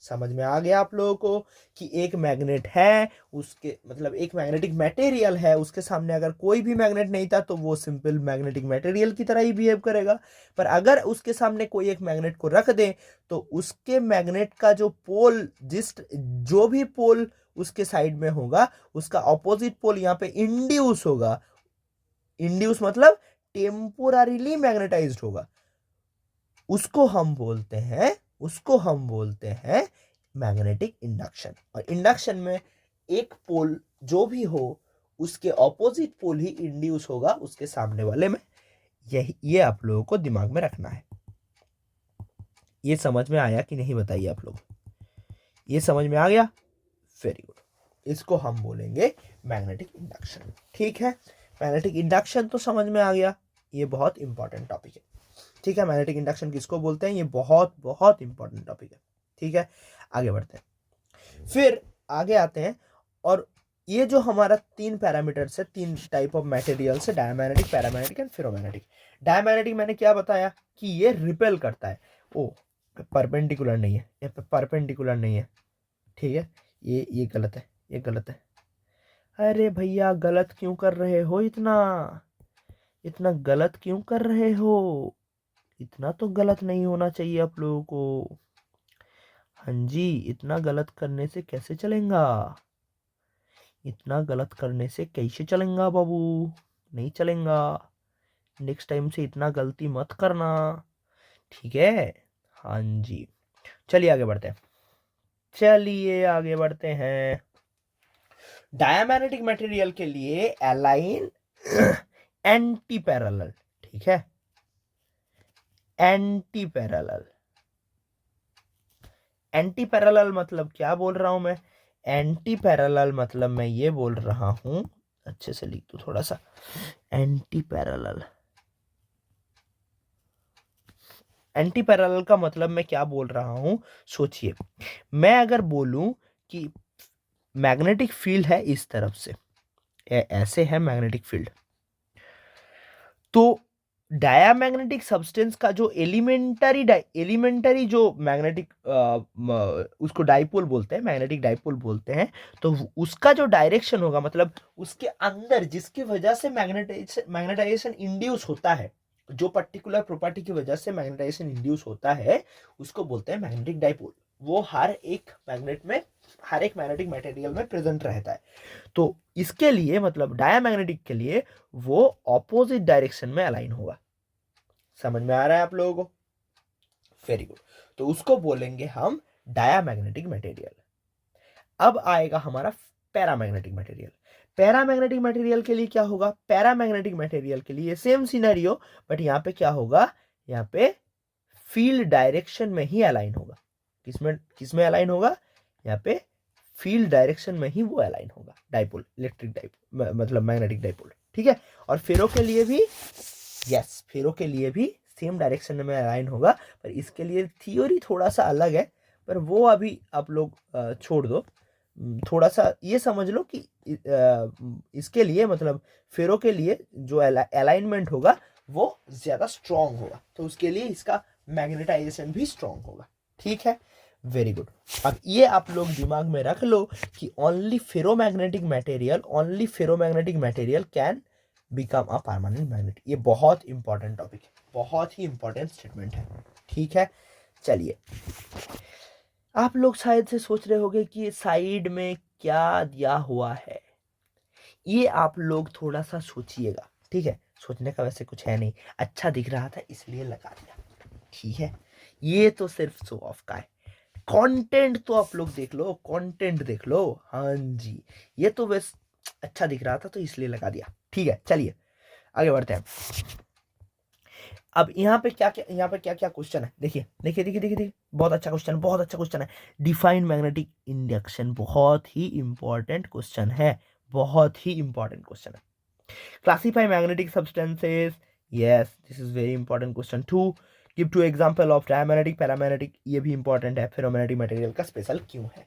समझ में आ गया आप लोगों को कि एक मैग्नेट है, उसके मतलब एक मैग्नेटिक मटेरियल है, उसके सामने अगर कोई भी मैग्नेट नहीं था तो वो सिंपल मैग्नेटिक मटेरियल की तरह ही बिहेव करेगा। पर अगर उसके सामने कोई एक मैग्नेट को रख दे तो उसके मैग्नेट का जो पोल, जो भी पोल उसके साइड में होगा उसका ऑपोजिट पोल यहाँ पे इंड्यूस होगा। इंड्यूस मतलब टेम्पोररीली मैग्नेटाइज्ड होगा। उसको हम बोलते हैं मैग्नेटिक इंडक्शन। और इंडक्शन में एक पोल जो भी हो उसके ऑपोजिट पोल ही इंड्यूस होगा उसके सामने वाले में। ये आप लोगों को दिमाग में रखना है। ये समझ में आया कि नहीं बताइए आप लोग? ये समझ में आ गया? Very good. इसको हम बोलेंगे मैग्नेटिक इंडक्शन। ठीक है, मैग्नेटिक इंडक्शन तो समझ में आ गया। ये बहुत इंपॉर्टेंट टॉपिक है। ठीक है, मैग्नेटिक इंडक्शन किसको बोलते हैं, ये बहुत बहुत इंपॉर्टेंट टॉपिक है। ठीक है, आगे बढ़ते हैं। फिर आगे आते हैं, और ये जो हमारा तीन पैरामीटर्स है, तीन टाइप ऑफ मटेरियल्स है, diamagnetic, paramagnetic and ferromagnetic. Diamagnetic मैंने क्या बताया कि ये रिपेल करता है। ओ परपेंडिकुलर नहीं है, ये परपेंडिकुलर नहीं है। ठीक है, ये गलत है, ये गलत है। अरे भैया गलत क्यों कर रहे हो? इतना इतना गलत क्यों कर रहे हो? इतना तो गलत नहीं होना चाहिए आप लोगों को। हाँ जी, इतना गलत करने से कैसे चलेगा? इतना गलत करने से कैसे चलेगा बाबू? नहीं चलेगा। नेक्स्ट टाइम से इतना गलती मत करना, ठीक है? हाँ जी, चलिए आगे बढ़ते हैं। चलिए आगे बढ़ते हैं। डायमैग्नेटिक मटेरियल के लिए अलाइन एंटी पैरेलल। ठीक है, एंटी पैरेलल। एंटी पैरेलल मतलब क्या बोल रहा हूं मैं? एंटी पैरेलल मतलब मैं ये बोल रहा हूं, अच्छे से लिख दूं थोड़ा सा, एंटी पैरेलल। एंटी पैरेलल का मतलब मैं क्या बोल रहा हूं, सोचिए। मैं अगर बोलूं कि मैग्नेटिक फील्ड है इस तरफ से, ऐसे है मैग्नेटिक फील्ड, तो डायामैग्नेटिक सब्सटेंस का जो एलिमेंटरी जो मैग्नेटिक उसको डाइपोल बोलते हैं, मैग्नेटिक डाइपोल बोलते हैं, तो उसका जो डायरेक्शन होगा, मतलब उसके अंदर जिसकी वजह से मैग्नेटाइजेशन इंड्यूस होता है, जो पर्टिकुलर प्रॉपर्टी की वजह से मैग्नेटाइजेशन इंड्यूस होता है, उसको बोलते हैं मैग्नेटिक डाइपोल। वो हर एक मैग्नेटिक मटेरियल में प्रेजेंट रहता है। तो इसके लिए मतलब डायामैग्नेटिक के लिए वो ऑपोजिट डायरेक्शन में अलाइन होगा। समझ में आ रहा है आप लोगों को? Very good. तो उसको बोलेंगे हम डायामैग्नेटिक मटेरियल। अब आएगा हमारा पैरामैग्नेटिक मटेरियल। पैरामैग्नेटिक मटेरियल के लिए क्या होगा? पैरामैग्नेटिक मटेरियल के लिए सेम सिनेरियो, बट यहां पे क्या होगा, यहां पे फील्ड डायरेक्शन में ही अलाइन होगा। किसमें अलाइन होगा? यहाँ पे फील्ड डायरेक्शन में ही वो अलाइन होगा, डाइपोल, इलेक्ट्रिक डाइपोल, मतलब मैग्नेटिक डाइपोल। ठीक है। और फेरो के लिए भी, यस, फेरो के लिए भी सेम डायरेक्शन में अलाइन होगा, पर इसके लिए थियोरी थोड़ा सा अलग है, पर वो अभी आप लोग छोड़ दो। थोड़ा सा ये समझ लो कि इसके लिए मतलब फेरो के लिए जो अलाइनमेंट होगा वो ज्यादा स्ट्रांग होगा, तो उसके लिए इसका मैग्नेटाइजेशन भी स्ट्रांग होगा। ठीक है, वेरी गुड। अब ये आप लोग दिमाग में रख लो कि only ferromagnetic material can become a permanent magnet. ये बहुत इंपॉर्टेंट टॉपिक है, बहुत ही इंपॉर्टेंट स्टेटमेंट है। ठीक है, चलिए। आप लोग शायद से सोच रहे होंगे कि साइड में क्या दिया हुआ है, ये आप लोग थोड़ा सा सोचिएगा। ठीक है, सोचने का वैसे कुछ है नहीं, अच्छा दिख रहा था इसलिए लगा दिया। ठीक है, ये तो सिर्फ शो ऑफ का है। कंटेंट तो आप लोग देख लो, कंटेंट देख लो। हाँ जी, ये तो बस अच्छा दिख रहा था तो इसलिए लगा दिया। ठीक है, चलिए आगे बढ़ते हैं। अब यहाँ पे क्या क्या क्वेश्चन है, देखिए देखिए देखिए देखिए देखिए, बहुत अच्छा क्वेश्चन, बहुत अच्छा क्वेश्चन है। डिफाइन मैग्नेटिक इंडक्शन, बहुत ही इंपॉर्टेंट क्वेश्चन है, बहुत ही इंपॉर्टेंट क्वेश्चन है। Classify magnetic substances, yes, this is very important question too. Give two example of diamagnetic, paramagnetic, ये भी इंपॉर्टेंट है। फेरोमैग्नेटिक मटेरियल का स्पेशल क्यों है,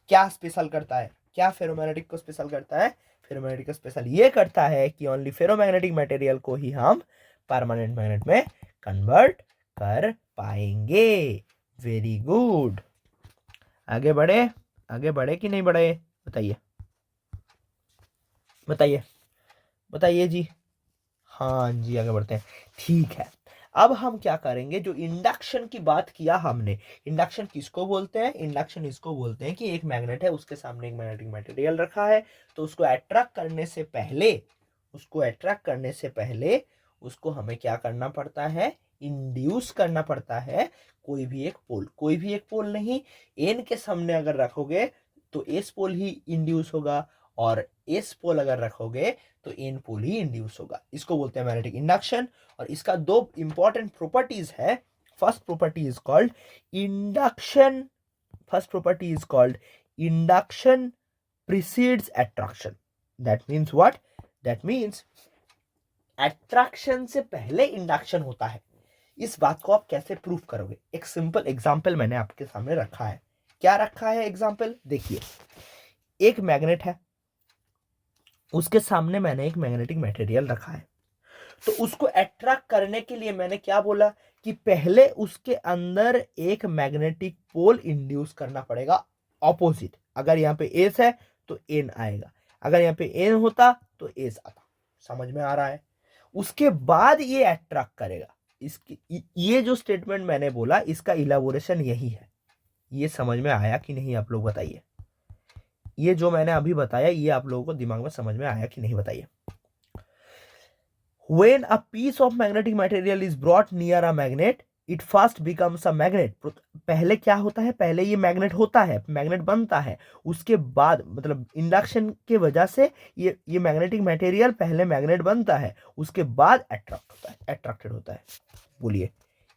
क्या स्पेशल करता है, क्या फेरोमैग्नेटिक को स्पेशल करता है? फेरोमैग्नेटिक को स्पेशल ये करता है कि ओनली फेरोमैग्नेटिक मटेरियल को ही हम परमानेंट मैग्नेट में कन्वर्ट कर पाएंगे। Very good. आगे बढ़े कि नहीं बढ़े, बताइए बताइए बताइए जी। हाँ जी, आगे बढ़ते हैं। ठीक है, अब हम क्या करेंगे, जो इंडक्शन की बात किया हमने, इंडक्शन किसको बोलते हैं? इंडक्शन इसको बोलते हैं कि एक मैग्नेट है, उसके सामने एक मैग्नेटिक मटेरियल रखा है, तो उसको अट्रैक्ट करने से पहले उसको हमें क्या करना पड़ता है? इंड्यूस करना पड़ता है कोई भी एक पोल नहीं, एन के सामने अगर रखोगे तो एस पोल ही इंड्यूस होगा, और एस पोल अगर रखोगे तो एन पोल ही इंड्यूस होगा। इसको बोलते हैं मैग्नेटिक इंडक्शन। और इसका दो इंपॉर्टेंट प्रॉपर्टीज है। First property is called induction precedes attraction. That means what? That means attraction से पहले इंडक्शन होता है। इस बात को आप कैसे प्रूव करोगे? एक सिंपल एग्जांपल मैंने आपके सामने रखा है। क्या रखा है एग्जांपल? देखिए, एक मैग्नेट है, उसके सामने मैंने एक मैग्नेटिक मटेरियल रखा है, तो उसको अट्रैक्ट करने के लिए मैंने क्या बोला कि पहले उसके अंदर एक मैग्नेटिक पोल इंड्यूस करना पड़ेगा ऑपोजिट। अगर यहाँ पे एस है तो एन आएगा, अगर यहाँ पे एन होता तो एस आता। समझ में आ रहा है? उसके बाद ये अट्रैक्ट करेगा। इसकी ये जो स्टेटमेंट मैंने बोला, इसका इलाबोरेशन यही है। ये समझ में आया कि नहीं आप लोग बताइए? ये जो मैंने अभी बताया, ये आप लोगों को दिमाग में समझ में आया कि नहीं बताइए? When a piece of magnetic material is brought near a magnet, it first becomes a magnet. पहले क्या होता है? पहले ये मैग्नेट होता है, मैग्नेट बनता है, उसके बाद मतलब इंडक्शन के वजह से ये मैग्नेटिक मटेरियल पहले मैग्नेट बनता है, उसके बाद अट्रैक्टेड होता है। बोलिए,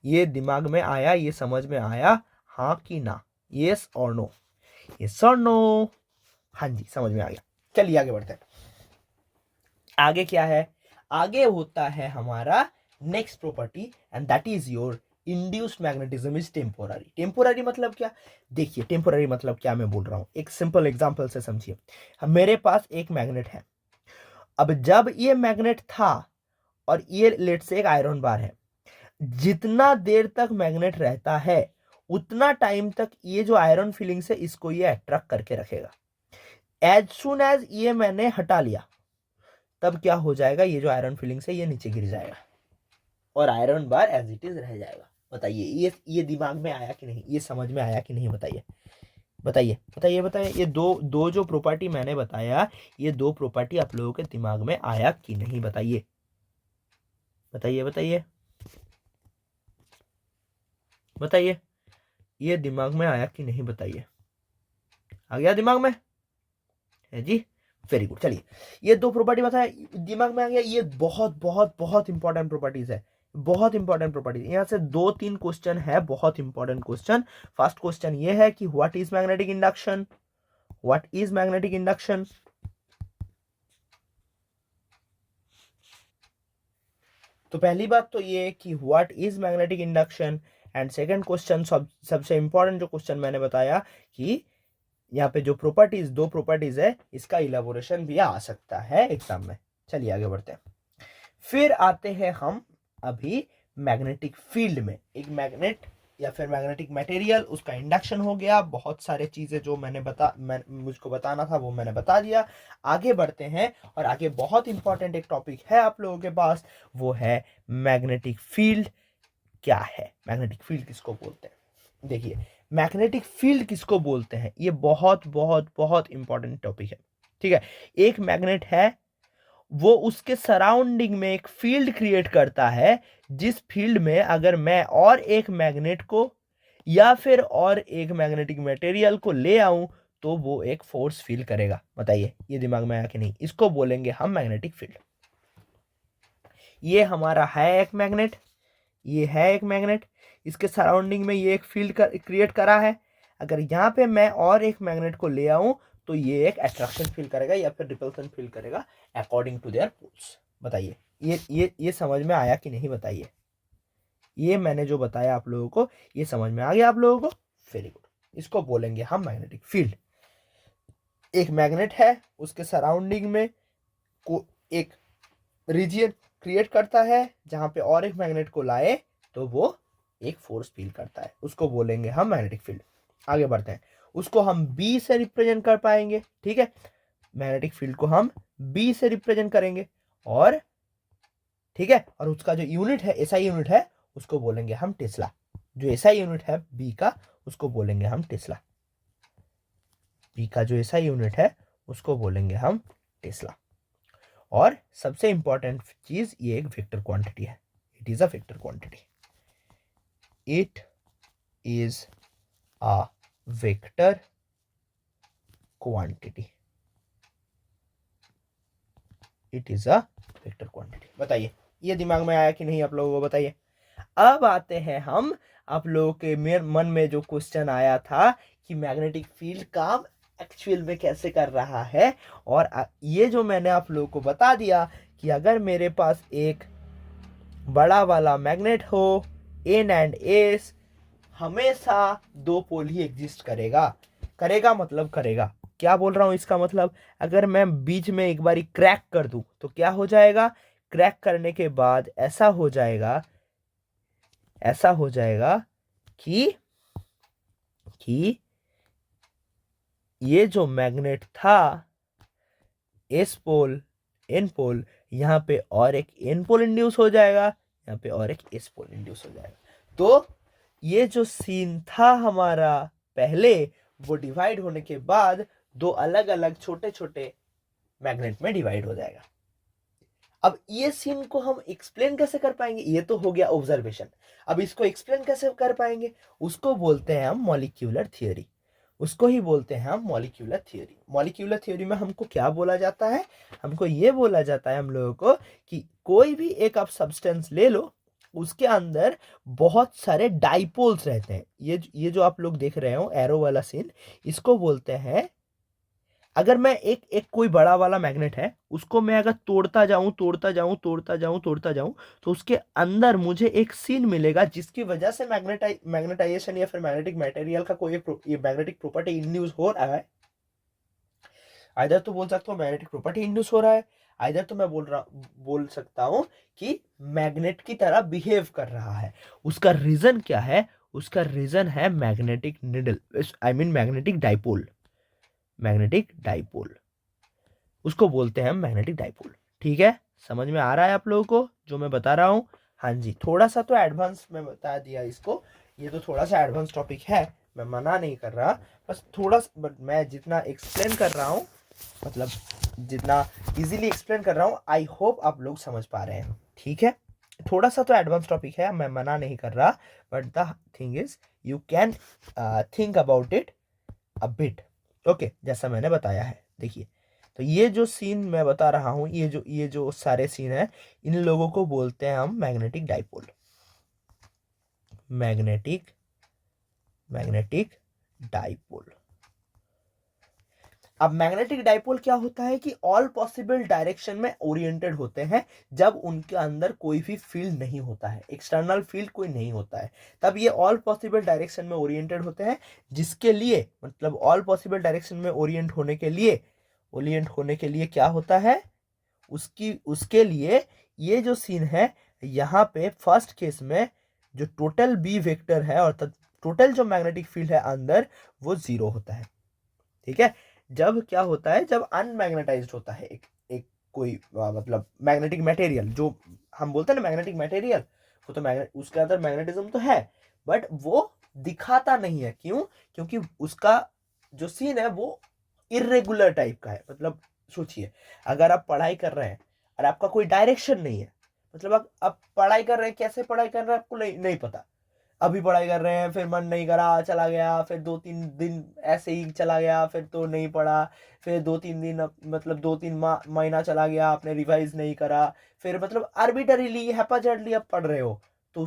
ये दिमाग में आया, ये समझ में आया, हाँ कि ना? यस और नो? यस और नो? हाँ जी, समझ में आ गया। चलिए आगे बढ़ते हैं। आगे क्या है, आगे होता है हमारा next property and that is your induced magnetism is temporary. Temporary मतलब क्या, देखिए टेम्पोररी मतलब क्या मैं बोल रहा हूं, एक सिंपल एग्जांपल से समझिए। मेरे पास एक मैग्नेट है, अब जब ये मैग्नेट था और ये लेट से एक आयरन बार है, जितना देर तक मैग्नेट रहता है उतना टाइम तक ये जो आयरन फीलिंग्स है इसको ये अट्रैक्ट करके रखेगा। एज सुन एज ये मैंने हटा लिया, तब क्या हो जाएगा, ये जो आयरन फीलिंग्स है ये नीचे गिर जाएगा और iron bar as it is रह जाएगा। बताइए ये दिमाग में आया कि नहीं, ये समझ में आया कि नहीं, बताइए बताइए बताइए बताइए। ये दो दो जो प्रॉपर्टी मैंने बताया, ये दो प्रॉपर्टी आप लोगों के दिमाग में आया कि नहीं, बताइए बताइए बताइए बताइए, ये दिमाग में आया कि नहीं, बताइए। आ गया दिमाग में है जी, वेरी गुड। चलिए ये दो प्रॉपर्टी बताया, दिमाग में आ गया। ये बहुत बहुत बहुत इंपॉर्टेंट प्रॉपर्टीज है, बहुत इंपॉर्टेंट प्रॉपर्टीज। यहां से 2-3 क्वेश्चन है, बहुत इंपॉर्टेंट क्वेश्चन। फर्स्ट क्वेश्चन ये है कि what is magnetic induction, what is magnetic induction. तो पहली बात तो ये कि what is magnetic induction, and second question सबसे इंपॉर्टेंट जो क्वेश्चन मैंने बताया कि यहाँ पे जो प्रॉपर्टीज, दो प्रॉपर्टीज है, इसका इलेबोरेशन भी आ सकता है एग्जाम में। चलिए आगे बढ़ते हैं। फिर आते हैं हम अभी मैग्नेटिक फील्ड में। एक मैग्नेट या फिर मैग्नेटिक मटेरियल, उसका इंडक्शन हो गया, बहुत सारे चीजें जो मुझको बताना था वो मैंने बता दिया। आगे बढ़ते हैं और आगे बहुत इंपॉर्टेंट एक टॉपिक है आप लोगों के पास, वो है मैग्नेटिक फील्ड। क्या है मैग्नेटिक फील्ड, किसको बोलते हैं? देखिए मैग्नेटिक फील्ड किसको बोलते हैं, ये बहुत बहुत बहुत इंपॉर्टेंट टॉपिक है। ठीक है, एक मैग्नेट है, वो उसके सराउंडिंग में एक फील्ड क्रिएट करता है, जिस फील्ड में अगर मैं और एक मैग्नेट को या फिर और एक मैग्नेटिक मटेरियल को ले आऊं तो वो एक फोर्स फील करेगा। बताइए ये दिमाग में आया कि नहीं, इसको बोलेंगे हम मैग्नेटिक फील्ड। ये हमारा है एक मैग्नेट, ये है एक मैग्नेट, इसके सराउंडिंग में ये एक फील्ड क्रिएट करा है। अगर यहाँ पे मैं और एक मैग्नेट को ले आऊं तो ये एक अट्रैक्शन फील करेगा या फिर रिपल्सन फील करेगा अकॉर्डिंग टू देयर पोल्स। बताइए ये समझ में आया कि नहीं, बताइए। ये मैंने जो बताया आप लोगों को, ये समझ में आ गया आप लोगों को, वेरी गुड। इसको बोलेंगे हम मैग्नेटिक फील्ड। एक मैग्नेट है, उसके सराउंडिंग में को एक रीजियन क्रिएट करता है, जहां पे और एक मैग्नेट को लाए तो वो एक फोर्स फील करता है, उसको बोलेंगे हम मैग्नेटिक फील्ड। आगे बढ़ते हैं, उसको हम बी से रिप्रेजेंट कर पाएंगे। ठीक है, मैग्नेटिक फील्ड को हम बी से रिप्रेजेंट करेंगे, और ठीक है, और उसका जो यूनिट है, एसआई यूनिट है, उसको बोलेंगे हम टेस्ला। जो एसआई यूनिट है बी का, उसको बोलेंगे हम टेस्ला। बी का जो एसआई यूनिट है उसको बोलेंगे हम टेस्ला। और सबसे इंपॉर्टेंट चीज, ये एक वेक्टर क्वांटिटी है, it is a vector quantity, it is a vector quantity, it is a vector quantity. बताइए ये दिमाग में आया कि नहीं आप लोगों को, बताइए। अब आते हैं हम, आप लोगों के मन में जो क्वेश्चन आया था कि मैग्नेटिक फील्ड काम एक्चुअल में कैसे कर रहा है, और ये जो मैंने आप लोगों को बता दिया कि अगर मेरे पास एक बड़ा वाला मैग्नेट हो, एन एंड एस, हमेशा दो पोल ही एग्जिस्ट करेगा। करेगा मतलब करेगा, क्या बोल रहा हूं इसका मतलब, अगर मैं बीच में एक बारी क्रैक कर दूं तो क्या हो जाएगा, क्रैक करने के बाद ऐसा हो जाएगा, ऐसा हो जाएगा कि ये जो मैग्नेट था, एस पोल एन पोल, यहाँ पे और एक एन पोल इंड्यूस हो जाएगा, यहाँ पे और एक एस पोल इंड्यूस हो जाएगा। तो ये जो सीन था हमारा पहले, वो डिवाइड होने के बाद दो अलग अलग छोटे छोटे मैग्नेट में डिवाइड हो जाएगा। अब ये सीन को हम एक्सप्लेन कैसे कर पाएंगे, ये तो हो गया ऑब्जर्वेशन। अब इसको एक्सप्लेन कैसे कर पाएंगे, उसको बोलते हैं हम मॉलिक्यूलर थियोरी, उसको ही बोलते हैं हम मॉलिक्यूलर थियोरी। मॉलिक्यूलर थियोरी में हमको क्या बोला जाता है, हमको ये बोला जाता है हम लोगों को कि कोई भी एक आप सब्सटेंस ले लो, उसके अंदर बहुत सारे डाइपोल्स रहते हैं। ये जो आप लोग देख रहे हो एरो वाला सीन, इसको बोलते हैं अगर मैं एक एक कोई बड़ा वाला मैग्नेट है, उसको मैं अगर तोड़ता जाऊं तोड़ता जाऊं तोड़ता जाऊं तोड़ता जाऊं, तो उसके अंदर मुझे एक सीन मिलेगा जिसकी वजह से मैग्नेटाइजेशन या फिर मैग्नेटिक मटेरियल का कोई ये मैग्नेटिक प्रॉपर्टी इंड्यूस हो रहा है। आइदर तो बोल सकता हूँ मैग्नेटिक प्रॉपर्टी इंड्यूस हो रहा है, आइदर तो मैं बोल सकता हूँ कि मैग्नेट की तरह बिहेव कर रहा है। उसका रीजन क्या है? उसका रीजन है magnetic needle, I mean magnetic dipole. Magnetic dipole उसको बोलते हैं हम, मैग्नेटिक डाइपोल। ठीक है, समझ में आ रहा है आप लोगों को जो मैं बता रहा हूँ? हाँ जी, थोड़ा सा तो एडवांस में बता दिया इसको, ये तो थोड़ा सा एडवांस टॉपिक है, मैं मना नहीं कर रहा, बस थोड़ा बट मैं जितना एक्सप्लेन कर रहा हूँ, मतलब जितना इजीली एक्सप्लेन कर रहा हूँ, आई होप आप लोग समझ पा रहे हैं। ठीक है, थोड़ा सा तो एडवांस टॉपिक है, मैं मना नहीं कर रहा, but the thing is you can think about it a bit. Okay, जैसा मैंने बताया है। देखिए, तो ये जो सीन मैं बता रहा हूं, ये जो सारे सीन है, इन लोगों को बोलते हैं हम magnetic dipole. Magnetic magnetic dipole. अब मैग्नेटिक डाइपोल क्या होता है कि ऑल पॉसिबल डायरेक्शन में ओरिएंटेड होते हैं जब उनके अंदर कोई भी फील्ड नहीं होता है, एक्सटर्नल फील्ड कोई नहीं होता है, तब ये ऑल पॉसिबल डायरेक्शन में ओरिएंटेड होते हैं। जिसके लिए मतलब ऑल पॉसिबल डायरेक्शन में ओरिएंट होने के लिए क्या होता है, उसके लिए ये जो सीन है, यहाँ पे फर्स्ट केस में जो टोटल बी वेक्टर है, अर्थात टोटल जो मैग्नेटिक फील्ड है अंदर, वो जीरो होता है। ठीक है, जब क्या होता है, जब अनमैग्नेटाइज्ड होता है एक कोई मतलब मैग्नेटिक मटेरियल, जो हम बोलते हैं ना मैग्नेटिक मटेरियल, वो तो मैग्नेट, उसके अंदर मैग्नेटिज्म तो है, बट वो दिखाता नहीं है। क्यों? क्योंकि उसका जो सीन है वो इरेगुलर टाइप का है। मतलब सोचिए, अगर आप पढ़ाई कर रहे हैं और आपका कोई डायरेक्शन नहीं है, मतलब आप पढ़ाई कर रहे हैं, कैसे पढ़ाई कर रहे हैं आपको नहीं पता, अभी पढ़ाई कर रहे हैं, फिर मन नहीं करा चला गया, फिर 2-3 दिन ऐसे ही चला गया, फिर तो नहीं पढ़ा, फिर 2-3 दिन मतलब 2-3 महीना चला गया, आपने रिवाइज नहीं करा, फिर मतलब आर्बिटरीली हैपाजर्डली आप पढ़ रहे हो, तो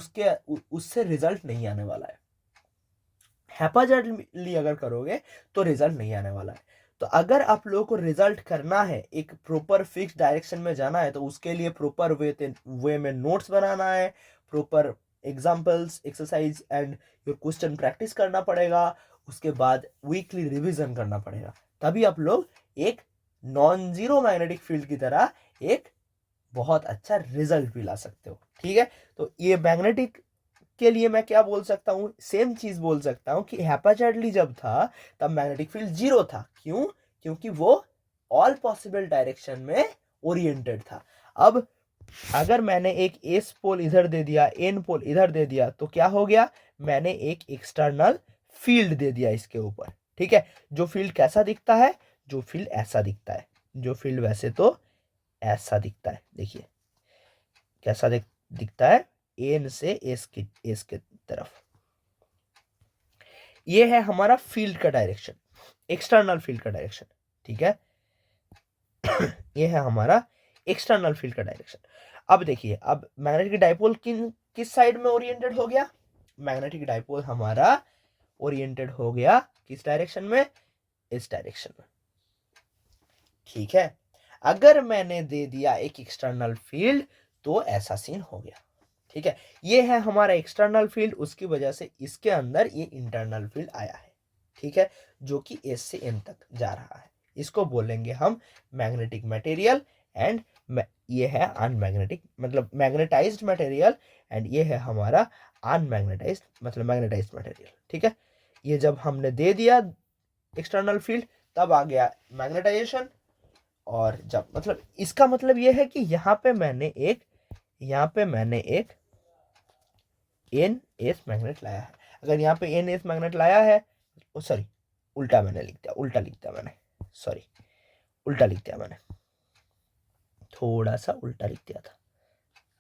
उससे रिजल्ट नहीं आने वाला है। हैपाजर्डली अगर करोगे तो रिजल्ट नहीं आने वाला है। तो अगर आप लोगों को रिजल्ट करना है, एक प्रॉपर फिक्स डायरेक्शन में जाना है, तो उसके लिए प्रॉपर वे में नोट्स बनाना है, proper examples, exercise and your question practice करना पड़ेगा, उसके बाद वीकली रिवीजन करना पड़ेगा, तभी आप लोग एक नॉन जीरो मैग्नेटिक फील्ड की तरह एक बहुत अच्छा रिजल्ट भी ला सकते हो। ठीक है, तो ये मैग्नेटिक के लिए मैं क्या बोल सकता हूँ, सेम चीज बोल सकता हूँ कि हैपाचार्डली जब था तब मैग्नेटिक फील्ड जीरो था। क्यों? क्योंकि वो ऑल पॉसिबल डायरेक्शन में ओरिएंटेड था। अब अगर मैंने एक एस पोल इधर दे दिया, एन पोल इधर दे दिया, तो क्या हो गया, मैंने एक एक्सटर्नल फील्ड दे दिया इसके ऊपर। ठीक है, जो फील्ड कैसा दिखता है, जो फील्ड ऐसा दिखता है, जो फील्ड वैसे तो ऐसा दिखता है। देखिए कैसा दिखता है, एन से एस के तरफ। ये है हमारा फील्ड का डायरेक्शन, एक्सटर्नल फील्ड का डायरेक्शन। ठीक है, ये है हमारा एक्सटर्नल फील्ड का डायरेक्शन। अब देखिए, अब मैग्नेटिक डाइपोल किस साइड में ओरिएंटेड हो गया, मैग्नेटिक डाइपोल हमारा ओरिएंटेड हो गया किस डायरेक्शन में, इस डायरेक्शन में। ठीक है, अगर मैंने दे दिया एक एक्सटर्नल फील्ड, तो ऐसा सीन हो गया। ठीक है, ये है हमारा एक्सटर्नल फील्ड, उसकी वजह से इसके अंदर ये इंटरनल फील्ड आया है। ठीक है, जो कि एस से एन तक जा रहा है, इसको बोलेंगे हम मैग्नेटिक मटेरियल। एंड ये है अनमैग्नेटिक, मतलब मैग्नेटाइज्ड मटेरियल, एंड ये है हमारा अनमैग्नेटाइज्ड, मतलब मैग्नेटाइज्ड मटेरियल। ठीक है, ये जब हमने दे दिया एक्सटर्नल फील्ड, तब आ गया मैग्नेटाइजेशन। और जब मतलब इसका मतलब ये है कि यहाँ पे मैंने एक एन एस मैग्नेट लाया है। अगर यहाँ पे एन एस मैग्नेट लाया है, सॉरी उल्टा मैंने लिख दिया, उल्टा लिख दिया मैंने, थोड़ा सा उल्टा लिख दिया था।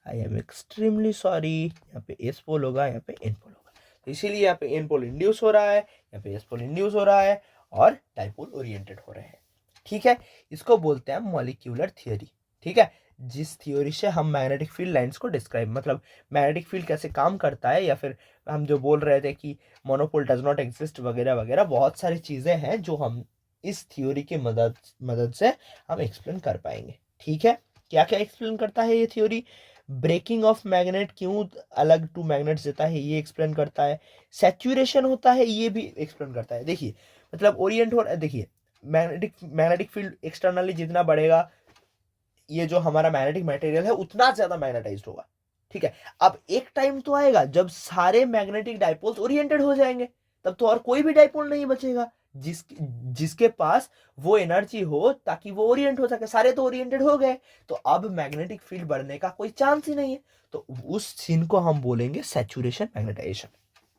I am extremely sorry. यहाँ पे एस पोल होगा, यहाँ पे एन पोल होगा, तो इसीलिए यहाँ पे एन पोल इंड्यूस हो रहा है, यहाँ पे एस पोल इंड्यूस हो रहा है, और डाइपोल ओरिएंटेड हो रहे हैं। ठीक है, इसको बोलते हैं मॉलिक्यूलर थियोरी। ठीक है, जिस थियोरी से हम मैग्नेटिक फील्ड लाइंस को डिस्क्राइब, मतलब मैग्नेटिक फील्ड कैसे काम करता है, या फिर हम जो बोल रहे थे कि मोनोपोल डज नॉट एग्जिस्ट वगैरह वगैरह, बहुत सारी चीज़ें हैं जो हम इस थ्योरी की मदद मदद से हम एक्सप्लेन कर पाएंगे। ठीक है, क्या क्या एक्सप्लेन करता है ये थ्योरी? ब्रेकिंग ऑफ मैग्नेट क्यों अलग टू मैग्नेट्स देता है ये एक्सप्लेन करता है। सैचुरेशन होता है ये भी एक्सप्लेन करता है। देखिए मतलब ओरिएंट हो, देखिए मैग्नेटिक फील्ड एक्सटर्नली जितना बढ़ेगा, ये जो हमारा मैग्नेटिक मटेरियल है उतना ज्यादा मैग्नेटाइज्ड होगा। ठीक है, अब एक टाइम तो आएगा जब सारे मैग्नेटिक डाइपोल्स ओरिएंटेड हो जाएंगे, तब तो और कोई भी डाइपोल नहीं बचेगा जिसके पास वो एनर्जी हो ताकि वो ओरिएंट हो सके। सारे तो ओरिएंटेड हो गए, तो अब मैग्नेटिक फील्ड बढ़ने का कोई चांस ही नहीं है। तो उस सीन को हम बोलेंगे सैचुरेशन मैग्नेटाइजेशन।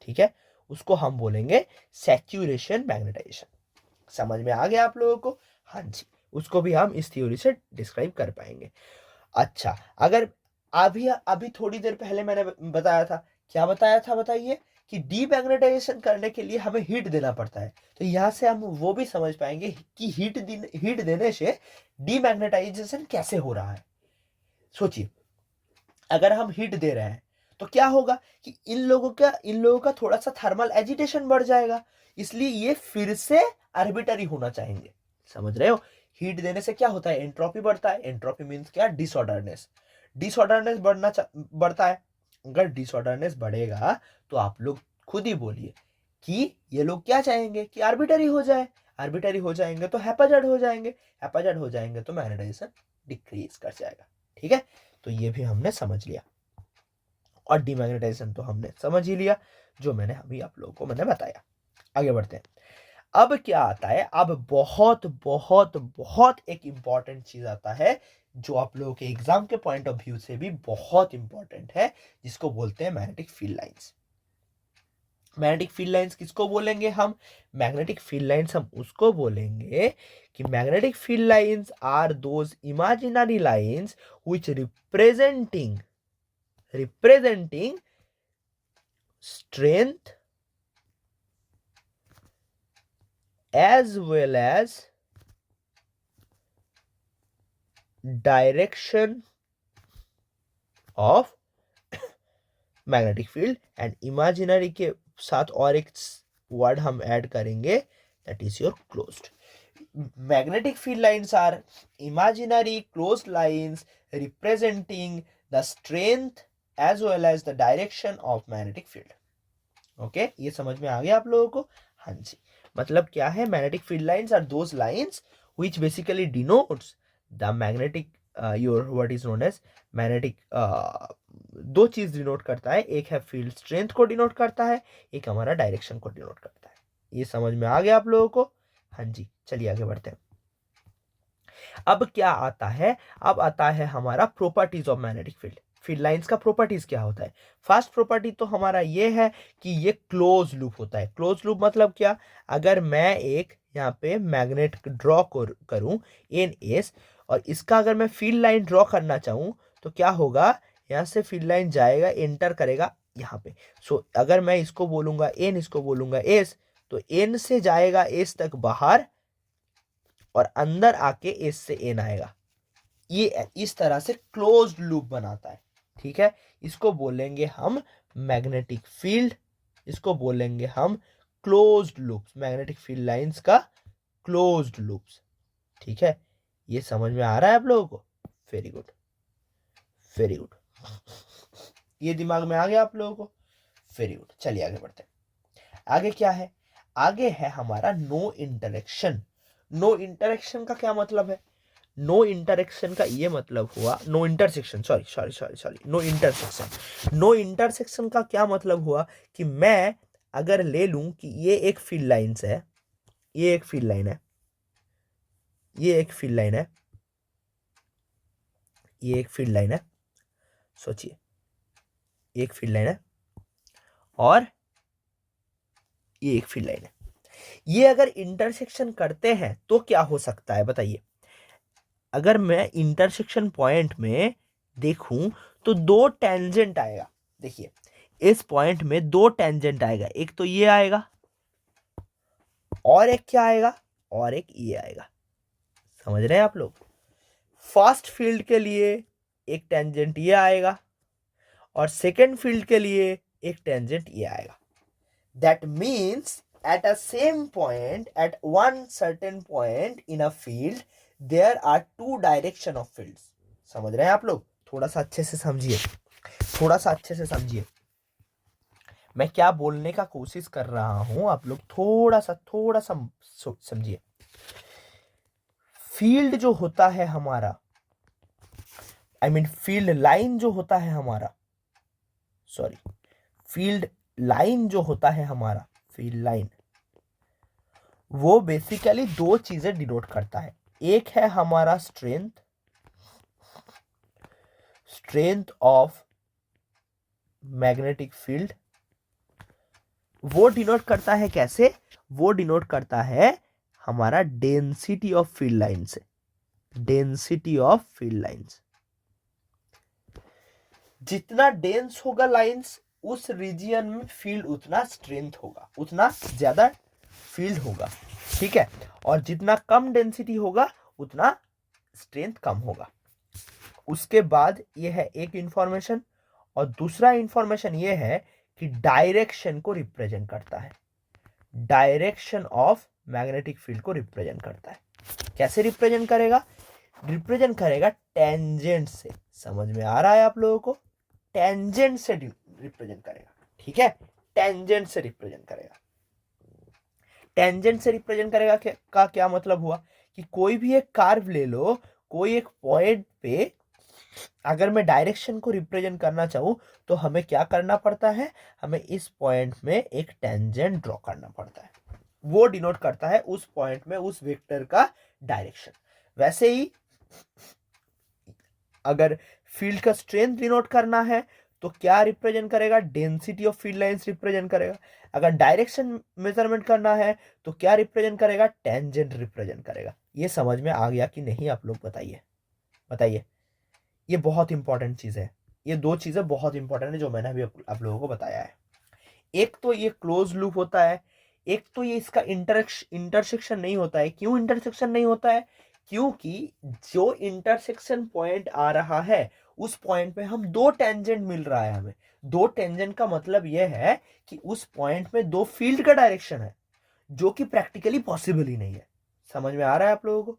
ठीक है, उसको हम बोलेंगे सैचुरेशन मैग्नेटाइजेशन। समझ में आ गया आप लोगों को? हाँ जी, उसको भी हम इस थ्योरी से डिस्क्राइब कर पाएंगे। अच्छा, अगर अभी अभी थोड़ी देर पहले मैंने बताया था, क्या बताया था बताइए, कि डीमैग्नेटाइजेशन करने के लिए हमें हीट देना पड़ता है। तो यहां से हम वो भी समझ पाएंगे कि हीट देने से डीमैग्नेटाइजेशन कैसे हो रहा है। सोचिए, अगर हम हीट दे रहे हैं तो क्या होगा कि इन लोगों का थोड़ा सा थर्मल एजिटेशन बढ़ जाएगा, इसलिए ये फिर से आर्बिटरी होना चाहेंगे। समझ रहे हो? हीट देने से क्या होता है? एंट्रोपी बढ़ता है। एंट्रोपी मीन्स क्या? डिसऑर्डरनेस। डिसऑर्डरनेस बढ़ता है। अगर डिसऑर्डरनेस बढ़ेगा तो आप लोग खुद ही बोलिए कि ये लोग क्या चाहेंगे कि आर्बिटरी हो जाए। आर्बिटरी हो जाएंगे तो हैप्पीजेड हो जाएंगे। हैप्पीजेड हो जाएंगे तो मैग्नेटाइजेशन डिक्रीज कर जाएगा। ठीक है, तो ये भी हमने समझ लिया, और डिमैग्नेटाइजेशन तो हमने समझ ही लिया, जो मैंने अभी आप लोगों को मैंने बताया। आगे बढ़ते हैं। अब क्या आता है? अब बहुत बहुत बहुत एक इंपॉर्टेंट चीज आता है, जो आप लोगों के एग्जाम के पॉइंट ऑफ व्यू से भी बहुत इंपॉर्टेंट है, जिसको बोलते हैं magnetic field lines. Magnetic field lines किसको बोलेंगे हम? मैग्नेटिक फील्ड लाइंस हम उसको बोलेंगे कि magnetic field lines are those imaginary lines which representing strength as well as direction of magnetic field. And imaginary के साथ और एक वर्ड हम ऐड करेंगे, that is your closed. Magnetic field lines are imaginary closed lines representing the strength as well as the direction of magnetic field. Okay, ये समझ में आ गया आप लोगों को? हाँ जी, मतलब क्या है? Magnetic field lines are those lines which basically denotes the magnetic your what is known as magnetic. दो चीज डिनोट करता है, एक है फील्ड स्ट्रेंथ को डिनोट करता है, एक हमारा डायरेक्शन को डिनोट करता है। ये समझ में आ गया आप लोगों को? हाँ जी, चलिए आगे बढ़ते हैं। अब क्या आता है? अब आता है हमारा properties of magnetic field. Field lines का प्रॉपर्टीज क्या होता है? फर्स्ट प्रॉपर्टी तो हमारा ये है कि ये क्लोज लूप होता है। क्लोज लूप मतलब क्या? अगर मैं एक यहाँ पे मैग्नेट ड्रॉ करूं एन एस, और इसका अगर मैं फील्ड लाइन ड्रॉ करना चाहूं तो क्या होगा? यहाँ से फील्ड लाइन जाएगा, एंटर करेगा यहाँ पे। सो अगर मैं इसको बोलूंगा एन, इसको बोलूंगा एस, तो एन से जाएगा एस तक बाहर, और अंदर आके एस से एन आएगा। ये इस तरह से क्लोज्ड लूप बनाता है। ठीक है, इसको बोलेंगे हम मैग्नेटिक फील्ड, इसको बोलेंगे हम closed loops, magnetic field lines का क्लोज्ड लूप्स। ठीक है, ये समझ में आ रहा है आप लोगों को? वेरी गुड, वेरी गुड, ये दिमाग में आ गया आप लोगों को? वेरी गुड, चलिए आगे बढ़ते हैं। आगे क्या है? आगे है हमारा नो इंटरेक्शन। नो इंटरेक्शन का क्या मतलब है? नो इंटरेक्शन का ये मतलब हुआ, no intersection, sorry sorry sorry sorry, no intersection. No intersection का क्या मतलब हुआ कि मैं अगर ले लूं कि ये एक फील्ड लाइंस है, ये एक फील्ड लाइन है, ये एक फील्ड लाइन है, ये एक फील्ड लाइन है, सोचिए एक फील्ड लाइन है और ये एक फील्ड लाइन है। ये अगर इंटरसेक्शन करते हैं तो क्या हो सकता है बताइए? अगर मैं इंटरसेक्शन पॉइंट में देखूं तो दो टेंजेंट आएगा। देखिए, इस पॉइंट में दो टेंजेंट आएगा, एक तो ये आएगा और एक क्या आएगा, और एक ये आएगा। समझ रहे हैं आप लोग? फर्स्ट फील्ड के लिए एक टेंजेंट ये आएगा और सेकंड फील्ड के लिए एक टेंजेंट ये आएगा। That means at a same point, at one certain point in a field, there are two direction of fields. समझ रहे हैं आप लोग? थोड़ा सा अच्छे से समझिए, थोड़ा सा अच्छे से समझिए मैं क्या बोलने का कोशिश कर रहा हूं, आप लोग थोड़ा सा समझिए। फील्ड जो होता है हमारा, आई मीन फील्ड लाइन जो होता है हमारा, सॉरी, फील्ड लाइन जो होता है हमारा, फील्ड लाइन, वो बेसिकली दो चीजें डिनोट करता है। एक है हमारा strength, strength of magnetic field. वो डिनोट करता है कैसे? वो डिनोट करता है हमारा डेंसिटी ऑफ फील्ड लाइन से, डेंसिटी ऑफ फील्ड लाइंस। जितना डेंस होगा लाइंस, उस रीजियन में फील्ड उतना स्ट्रेंथ होगा, उतना ज्यादा फील्ड होगा, ठीक है। और जितना कम डेंसिटी होगा उतना स्ट्रेंथ कम होगा। उसके बाद ये है एक इंफॉर्मेशन, और दूसरा इंफॉर्मेशन ये है कि डायरेक्शन को रिप्रेजेंट करता है, डायरेक्शन ऑफ मैग्नेटिक फील्ड को रिप्रेजेंट करता है। कैसे रिप्रेजेंट करेगा? रिप्रेजेंट करेगा टेंजेंट से। समझ में आ रहा है आप लोगों को? टेंजेंट से रिप्रेजेंट करेगा, ठीक है, टेंजेंट से रिप्रेजेंट करेगा। टेंजेंट से रिप्रेजेंट करेगा का क्या मतलब हुआ कि कोई भी एक कर्व ले लो, कोई एक पॉइंट पे अगर मैं डायरेक्शन को रिप्रेजेंट करना चाहूं तो हमें क्या करना पड़ता है? हमें इस पॉइंट में एक टेंजेंट ड्रॉ करना पड़ता है। वो डिनोट करता है उस पॉइंट में उस वेक्टर का डायरेक्शन। वैसे ही अगर फील्ड का स्ट्रेंथ डिनोट करना है तो क्या रिप्रेजेंट करेगा? Density of field lines represent करेगा। अगर डायरेक्शन मेजरमेंट करना है तो क्या रिप्रेजेंट करेगा? टेंजेंट रिप्रेजेंट करेगा। ये समझ में आ गया कि नहीं आप लोग बताइए, बताइए। ये बहुत इंपॉर्टेंट चीज है, ये दो चीजें बहुत इंपॉर्टेंट है जो मैंने अभी आप लोगों को बताया है। एक तो ये क्लोज लूप होता है, एक तो ये इसका इंटरसेक्शन नहीं होता है। क्यों इंटरसेक्शन नहीं होता है? क्योंकि जो इंटरसेक्शन पॉइंट आ रहा है उस पॉइंट पे हम दो टेंजेंट मिल रहा है हमें। दो टेंजेंट का मतलब यह है कि उस पॉइंट में दो फील्ड का डायरेक्शन है, जो कि प्रैक्टिकली पॉसिबल ही नहीं है। समझ में आ रहा है आप लोगों को?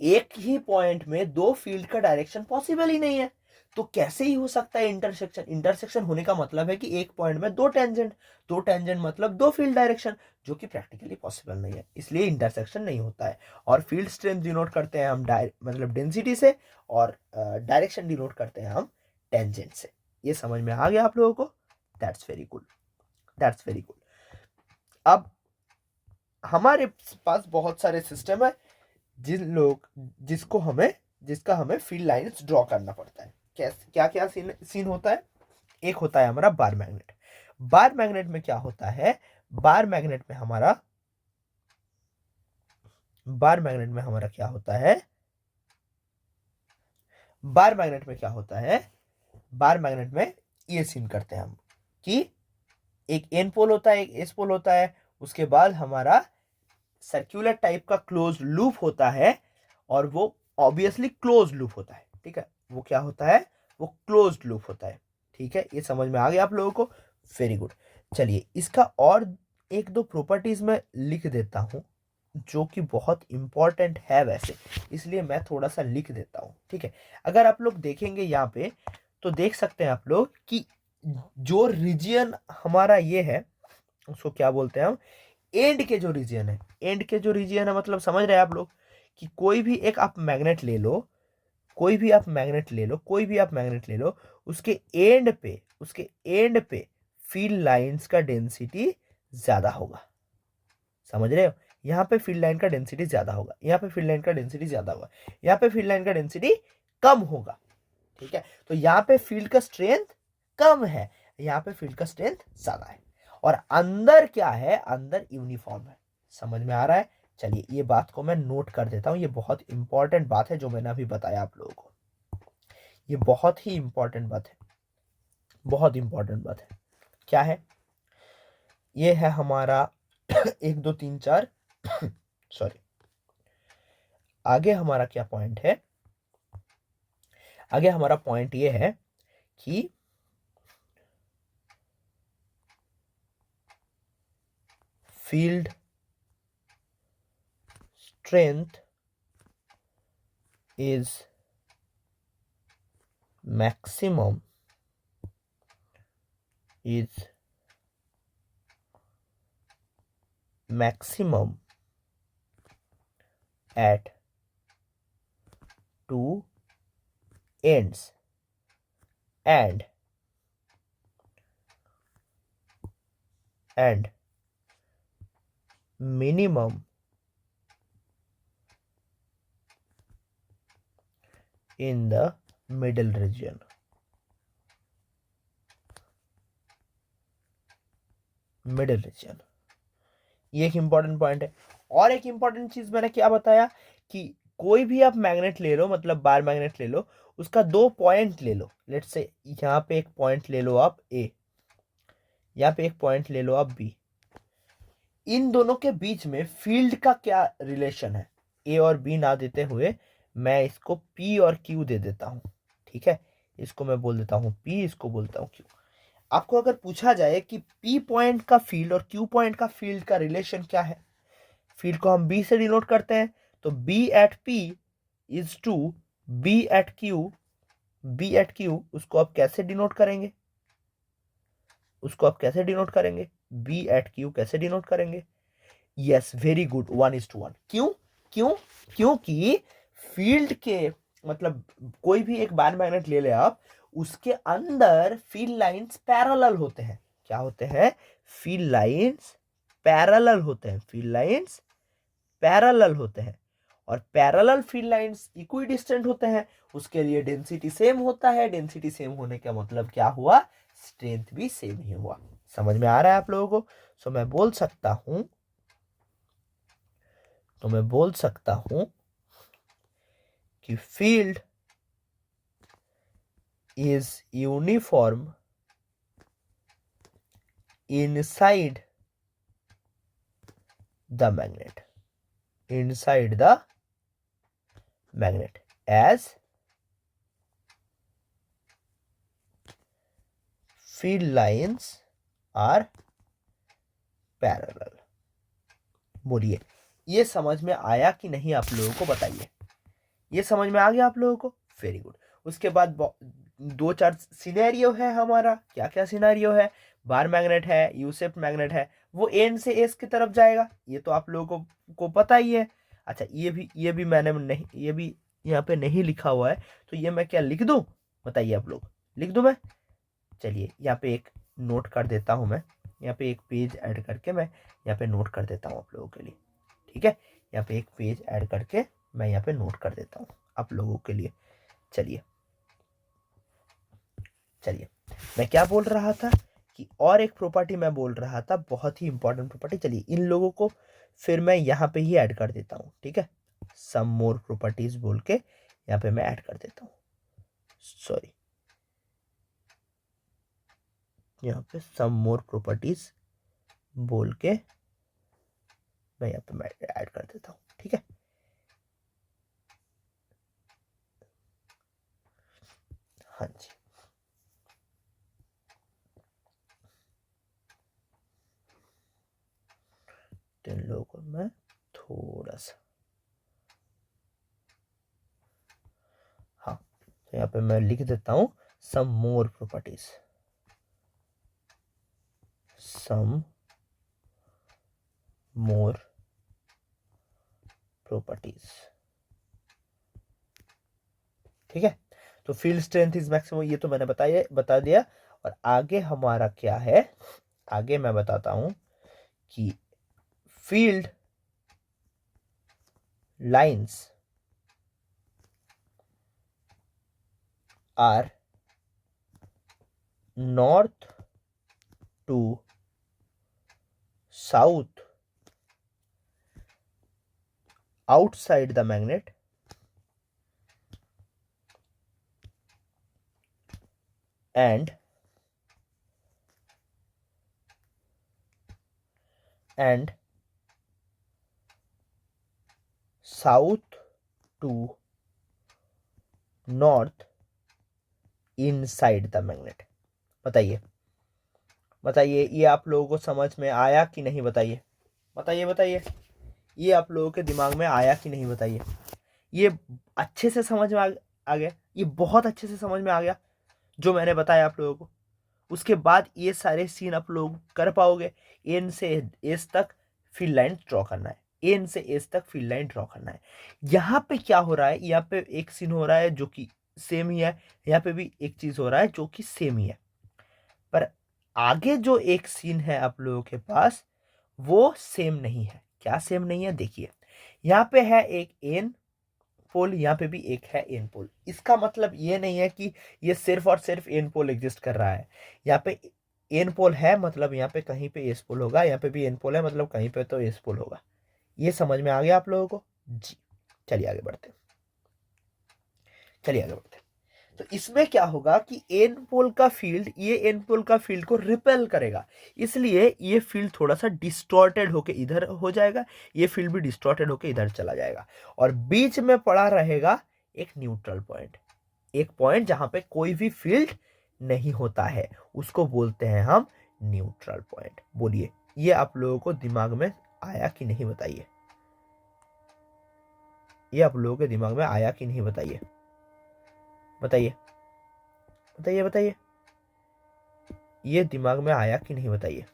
एक ही पॉइंट में दो फील्ड का डायरेक्शन पॉसिबल ही नहीं है, तो कैसे ही हो सकता है इंटरसेक्शन? इंटरसेक्शन होने का मतलब है कि एक पॉइंट में दो टेंजेंट, दो टेंजेंट मतलब दो फील्ड डायरेक्शन, जो कि प्रैक्टिकली पॉसिबल नहीं है, इसलिए इंटरसेक्शन नहीं होता है। और फील्ड स्ट्रेंथ डिनोट करते हैं हम मतलब डेंसिटी से, और डायरेक्शन डिनोट करते हैं हम टेंजेंट से। ये समझ में आ गया आप लोगों को? That's very good, that's very good. अब हमारे पास बहुत सारे सिस्टम है जिसका हमें फील्ड लाइंस ड्रॉ करना पड़ता है। क्या क्या सीन होता है? एक होता है हमारा बार मैग्नेट। बार मैग्नेट में क्या होता है? बार मैग्नेट में हमारा बार मैग्नेट में हमारा क्या होता है? बार मैग्नेट में क्या होता है? बार मैग्नेट में ये सीन करते हैं हम कि एक एन पोल होता है, एक एस पोल होता है, उसके बाद हमारा सर्कुलर टाइप का क्लोज लूप होता है, और वो ऑब्वियसली क्लोज लूप होता है, ठीक है। वो क्या होता है? वो क्लोज लूप होता है, ठीक है। ये समझ में आ गया आप लोगों को? Very good. चलिए, इसका और एक दो प्रॉपर्टीज में लिख देता हूं जो कि बहुत इंपॉर्टेंट है वैसे, इसलिए मैं थोड़ा सा लिख देता हूं, ठीक है। अगर आप लोग देखेंगे यहाँ पे तो देख सकते हैं आप लोग कि जो रीजियन हमारा ये है उसको क्या बोलते हैं हम? एंड के जो रीजन है, एंड के जो रीजन है, मतलब समझ रहे हैं आप लोग कि कोई भी एक आप मैग्नेट ले लो, कोई भी आप मैग्नेट ले लो, कोई भी आप मैग्नेट ले लो, उसके एंड पे फील्ड लाइंस का डेंसिटी ज्यादा होगा। समझ रहे हो? यहाँ पे फील्ड लाइन का डेंसिटी ज्यादा होगा, यहाँ पे फील्ड लाइन का डेंसिटी ज्यादा होगा, यहाँ पे फील्ड लाइन का डेंसिटी कम होगा, ठीक है। तो यहाँ पे फील्ड का स्ट्रेंथ कम है, यहाँ पे फील्ड का स्ट्रेंथ ज्यादा है, और अंदर क्या है? अंदर यूनिफॉर्म है। समझ में आ रहा है? चलिए, ये बात को मैं नोट कर देता हूं, ये बहुत इंपॉर्टेंट बात है जो मैंने अभी बताया आप लोगों को। ये बहुत ही इंपॉर्टेंट बात है, बहुत इंपॉर्टेंट बात है। क्या है? ये है हमारा 1 2 3 4 सॉरी, आगे हमारा क्या पॉइंट है? आगे हमारा पॉइंट ये है कि field strength is maximum at two ends and minimum in the middle region. ये एक इंपॉर्टेंट पॉइंट है। और एक इंपॉर्टेंट चीज मैंने क्या बताया कि कोई भी आप मैग्नेट ले लो, मतलब बार मैग्नेट ले लो, उसका दो पॉइंट ले लो। लेट्स से यहाँ पे एक पॉइंट ले लो आप ए, यहाँ पे एक पॉइंट ले लो आप बी। इन दोनों के बीच में फील्ड का क्या रिलेशन है, ए और बी ना देते हुए मैं इसको पी और क्यू दे देता हूं। ठीक है, इसको मैं बोल देता हूं पी, इसको बोलता हूं क्यू। आपको अगर पूछा जाए कि पी पॉइंट का फील्ड और क्यू पॉइंट का फील्ड का रिलेशन क्या है, फील्ड को हम बी से डिनोट करते हैं, तो B at P is to B at Q. B at Q उसको आप कैसे डिनोट करेंगे, बी एट क्यू कैसे डिनोट करेंगे? Yes, very good, 1:1। क्यों? क्योंकि फील्ड के मतलब कोई भी एक बार मैग्नेट ले ले आप, उसके अंदर फील्ड लाइंस पैरेलल होते हैं। क्या होते हैं? फील्ड लाइंस पैरेलल होते हैं। और पैरेलल फील्ड लाइंस इक्विडिस्टेंट होते हैं, उसके लिए डेंसिटी सेम होता है। डेंसिटी सेम होने का मतलब क्या हुआ? स्ट्रेंथ भी सेम ही हुआ। समझ में आ रहा है आप लोगों को? सो मैं बोल सकता हूं कि field is uniform inside the magnet as field lines are parallel। बोलिए, ये समझ में आया कि नहीं आप लोगों को? बताइए, ये समझ में आ गया आप लोगों को? Very good. उसके बाद दो चार सिनेरियो है हमारा। क्या क्या सिनेरियो है? बार मैग्नेट है, यू शेप्ड मैग्नेट है, वो एन से एस की तरफ जाएगा, ये तो आप लोगों को पता ही है। अच्छा, ये भी मैंने नहीं, ये भी यहाँ पे नहीं लिखा हुआ है, तो ये मैं क्या लिख दूं? बताइए आप लोग, लिख दूं मैं? चलिए, यहाँ पे एक नोट कर देता हूं मैं, यहाँ पे एक पेज ऐड करके मैं यहाँ पे नोट कर देता हूँ आप लोगों के लिए। ठीक है, यहाँ पे एक पेज ऐड करके मैं यहाँ पे नोट कर देता हूँ आप लोगों के लिए। चलिए, मैं क्या बोल रहा था कि और एक प्रॉपर्टी मैं बोल रहा था, बहुत ही इंपॉर्टेंट प्रॉपर्टी। चलिए, इन लोगों को फिर मैं यहाँ पे ही ऐड कर देता हूँ। ठीक है, सम मोर प्रॉपर्टीज बोल के यहाँ पे मैं ऐड कर देता हूँ। सॉरी, यहाँ पे सम मोर प्रॉपर्टीज बोल के मैं यहाँ पे मैं ऐड कर देता हूँ। ठीक है, हाँ जी, इन लोगों को मैं थोड़ा सा, हाँ, तो यहाँ पे मैं लिख देता हूँ सम मोर प्रॉपर्टीज, सम मोर प्रॉपर्टीज। ठीक है, तो फील्ड स्ट्रेंथ इज मैक्सिमम, ये तो मैंने बता दिया। और आगे हमारा क्या है? आगे मैं बताता हूं कि field lines are north to south outside the magnet and south to north inside the magnet। बताइए, ये आप लोगों को समझ में आया कि नहीं? बताइए। बताइए बताइए, ये आप लोगों के दिमाग में आया कि नहीं बताइए। ये अच्छे से समझ में आ गया, ये बहुत अच्छे से समझ में आ गया जो मैंने बताया आप लोगों को। उसके बाद ये सारे सीन आप लोग कर पाओगे। एन से एस तक फील्ड लाइन ड्रॉ करना है, एन से एस तक फील्ड लाइन ड्रॉ करना है। यहाँ पे क्या हो रहा है, यहाँ पे एक सीन हो रहा है जो कि सेम ही है, यहाँ पे भी एक चीज हो रहा है जो कि सेम ही है, पर आगे जो एक सीन है आप लोगों के पास वो सेम नहीं है। क्या सेम नहीं है, देखिए यहाँ पे है एक एन पोल, यहाँ पे भी एक है एन पोल। इसका मतलब ये नहीं है कि ये सिर्फ और सिर्फ एन पोल एग्जिस्ट कर रहा है। यहाँ पे एन पोल है मतलब यहाँ पे कहीं पे एस पोल होगा, यहाँ पे भी एन पोल है मतलब कहीं पे तो एस पोल होगा। ये समझ में आ गया आप लोगों को जी। चलिए आगे बढ़ते हैं, चलिए आगे बढ़ते हैं। तो इसमें क्या होगा कि एन पोल का फील्ड, ये एन पोल का फील्ड को रिपेल करेगा, इसलिए ये फील्ड थोड़ा सा डिस्टॉर्टेड होके इधर हो जाएगा, ये फील्ड भी डिस्टॉर्टेड होके इधर चला जाएगा, और बीच में पड़ा रहेगा एक न्यूट्रल पॉइंट, एक पॉइंट जहां पे कोई भी फील्ड नहीं होता है, उसको बोलते हैं हम न्यूट्रल पॉइंट। बोलिए ये आप लोगों को दिमाग में आया कि नहीं बताइए, ये आप लोगों के दिमाग में आया कि नहीं बताइए, बताइए बताइए बताइए, ये दिमाग में आया कि नहीं बताइए,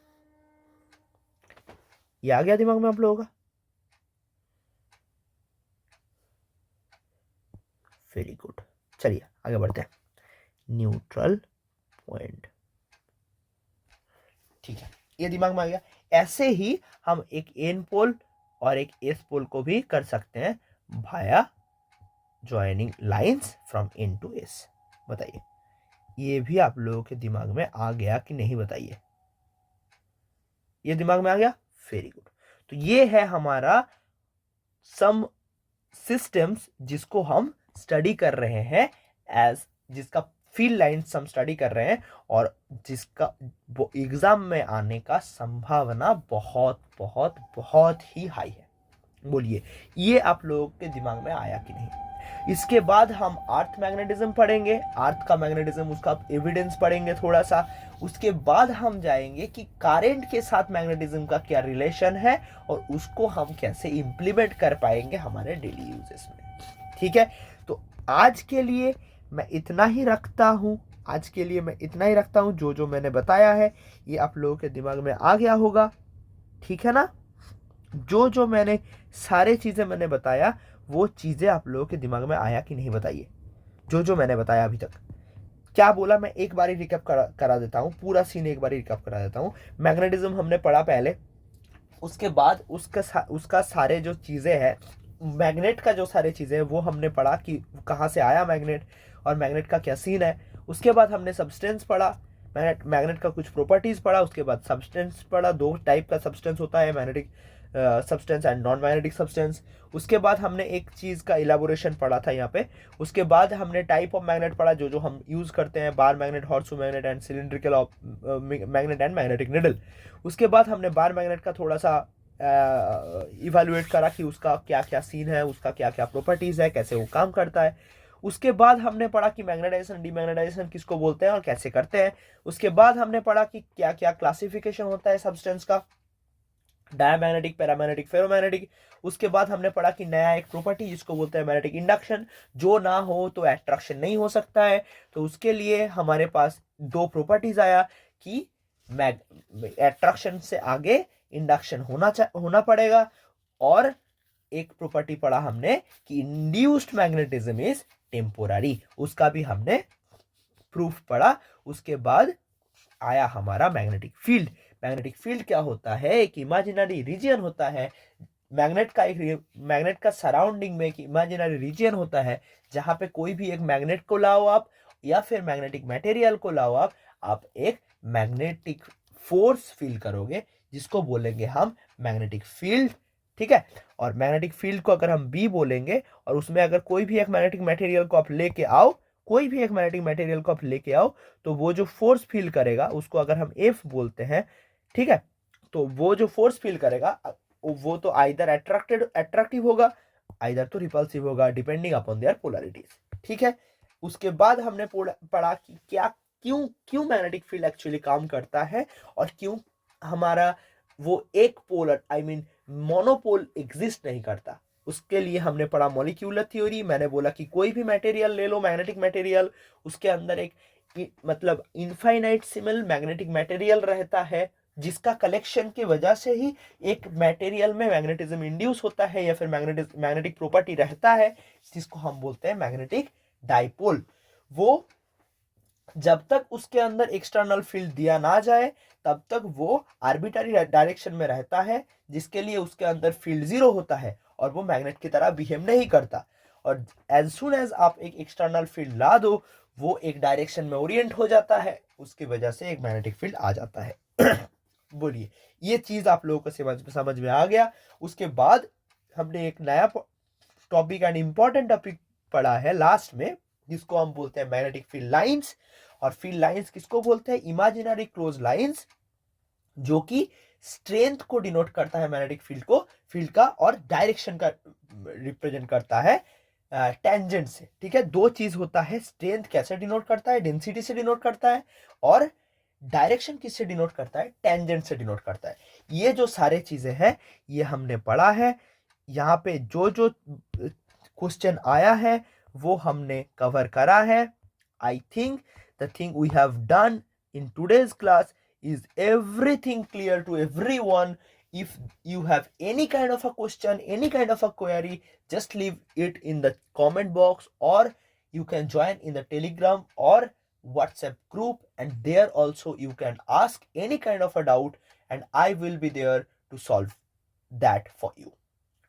ये आ गया दिमाग में आप लोगों का। वेरी गुड, चलिए आगे बढ़ते हैं। न्यूट्रल पॉइंट, ठीक है, ये दिमाग में आ गया। ऐसे ही हम एक एन पोल और एक एस पोल को भी कर सकते हैं भाया joining lines from N to S. बताइए ये भी आप लोगों के दिमाग में आ गया कि नहीं बताइए, ये दिमाग में आ गया, वेरी गुड। तो ये है हमारा सम सिस्टम्स जिसको हम स्टडी कर रहे हैं, एज जिसका फील्ड लाइंस हम स्टडी कर रहे हैं, और जिसका एग्जाम में आने का संभावना बहुत बहुत बहुत ही हाई है। बोलिए ये आप लोगों के दिमाग में आया कि नहीं। इसके बाद हम अर्थ मैग्नेटिज्म पढ़ेंगे, अर्थ का मैग्नेटिज्म उसका एविडेंस पढ़ेंगे थोड़ा सा। उसके बाद हम जाएंगे कि करंट के साथ मैग्नेटिज्म का क्या रिलेशन है और उसको हम कैसे इंप्लीमेंट कर पाएंगे हमारे डेली यूजेस में। ठीक है, तो आज के लिए मैं इतना ही रखता हूं, आज के लिए मैं इतना ही रखता हूं। जो जो मैंने बताया है ये आप लोगों के दिमाग में आ गया होगा, ठीक है ना। जो जो मैंने सारे चीजें मैंने बताया वो चीजें आप लोगों के दिमाग में आया कि नहीं बताइए। जो जो मैंने बताया अभी तक क्या बोला, मैं एक बार रिकैप करा देता हूँ, पूरा सीन एक बार रिकैप करा देता हूँ। मैग्नेटिज्म हमने पढ़ा पहले, उसके बाद उसका सारे जो चीजें हैं, मैग्नेट का जो सारे चीजें हैं वो हमने पढ़ा कि कहाँ से आया मैग्नेट और मैग्नेट का क्या सीन है। उसके बाद हमने सब्सटेंस पढ़ा, मैग्नेट का कुछ प्रॉपर्टीज पढ़ा। उसके बाद सब्सटेंस पढ़ा, दो टाइप का सब्सटेंस होता है, magnetic substance and non magnetic substance. उसके बाद हमने एक चीज का इलाबोरेशन पढ़ा था यहाँ पे। उसके बाद हमने टाइप ऑफ मैग्नेट पढ़ा जो जो हम यूज करते हैं, bar magnet, horseshoe magnet and cylindrical magnet and magnetic needle. उसके बाद हमने बार मैग्नेट का थोड़ा सा इवेलुएट करा कि उसका क्या क्या सीन है, उसका क्या क्या प्रॉपर्टीज है, कैसे वो काम करता है। उसके बाद हमने पढ़ा कि मैग्नेटाइजेशन डीमैग्नेटाइजेशन किसको बोलते हैं और कैसे करते हैं। उसके बाद हमने पढ़ा कि क्या क्या क्लासिफिकेशन होता है सब्सटेंस का, डायमैग्नेटिक, पैरामैग्नेटिक, फेरोमैग्नेटिक। उसके बाद हमने पढ़ा कि नया एक प्रॉपर्टी जिसको बोलते हैं मैग्नेटिक इंडक्शन, जो ना हो तो अट्रैक्शन नहीं हो सकता है। तो उसके लिए हमारे पास दो प्रॉपर्टीज आया कि अट्रैक्शन से आगे इंडक्शन होना पड़ेगा, और एक प्रॉपर्टी पढ़ा हमने कि इंड्यूस्ड मैग्नेटिज्म इज टेम्पोररी, उसका भी हमने प्रूफ पढ़ा। उसके बाद आया हमारा मैग्नेटिक फील्ड। मैग्नेटिक फील्ड क्या होता है, एक इमेजिनरी रीजन होता है। मैग्नेट का सराउंडिंग में एक इमेजिनरी रीजन होता है जहां पे कोई भी एक मैग्नेट को लाओ आप, या फिर मैग्नेटिक मटेरियल को लाओ आप एक मैग्नेटिक फोर्स फील करोगे जिसको बोलेंगे हम मैग्नेटिक फील्ड। ठीक है, और मैग्नेटिक फील्ड को अगर हम बी बोलेंगे और उसमें अगर कोई भी एक मैग्नेटिक मटेरियल को आप लेके आओ, कोई भी एक मैग्नेटिक मटेरियल को आप लेके आओ, तो वो जो फोर्स फील करेगा उसको अगर हम एफ बोलते हैं, ठीक है, तो वो जो फोर्स फील करेगा वो तो आइदर अट्रैक्टिव होगा, आइदर तो रिपल्सिव होगा, डिपेंडिंग अपॉन देयर पोलैरिटीज। ठीक है, उसके बाद हमने पढ़ा कि क्या क्यों क्यों मैग्नेटिक फील्ड एक्चुअली काम करता है, और क्यों हमारा वो एक polar, I mean monopole exist नहीं करता। उसके लिए हमने पढ़ा मॉलिक्यूलर थ्योरी। मैंने बोला कि कोई भी मटेरियल ले लो, मैग्नेटिक मटेरियल, उसके अंदर एक मतलब इनफाइनाइटसिमल मैग्नेटिक मटेरियल रहता है, जिसका कलेक्शन की वजह से ही एक मटेरियल में मैग्नेटिज्म इंड्यूस होता है या फिर मैग्नेटिक प्रॉपर्टी रहता है, जिसको हम बोलते हैं मैग्नेटिक डाइपोल। वो जब तक उसके अंदर एक्सटर्नल फील्ड दिया ना जाए तब तक वो आर्बिट्ररी डायरेक्शन में रहता है, जिसके लिए उसके अंदर फील्ड जीरो होता है और वो मैग्नेट की तरह बिहेव नहीं करता। और एज सुन एज आप एक एक्सटर्नल फील्ड ला दो, वो एक डायरेक्शन में ओरिएंट हो जाता है, उसकी वजह से एक मैग्नेटिक फील्ड आ जाता है। बोलिए, ये चीज आप लोगों को समझ में आ गया। उसके बाद हमने एक नया टॉपिक एंड इंपॉर्टेंट टॉपिक पढ़ा है लास्ट में, जिसको हम बोलते हैं मैग्नेटिक फील्ड लाइंस। और फील्ड लाइंस किसको बोलते हैं? इमेजिनरी क्लोज लाइंस, जो कि स्ट्रेंथ को डिनोट करता है मैग्नेटिक फील्ड का, और डायरेक्शन का रिप्रेजेंट करता है टेंजेंट से। ठीक है, दो चीज होता है, स्ट्रेंथ कैसे डिनोट करता है? डेंसिटी से डिनोट करता है, और डायरेक्शन किससे डिनोट करता है? टेंजेंट से डिनोट करता है। ये जो सारे चीजें हैं ये हमने पढ़ा है। यहाँ पे जो जो क्वेश्चन आया है वो हमने कवर करा है। I think the thing we have done in today's class is everything clear to everyone. If you have any kind of a question, any kind of a query, just leave it in the comment box, or you can join in the Telegram or WhatsApp group, and there also you can ask any kind of a doubt and I will be there to solve that for you.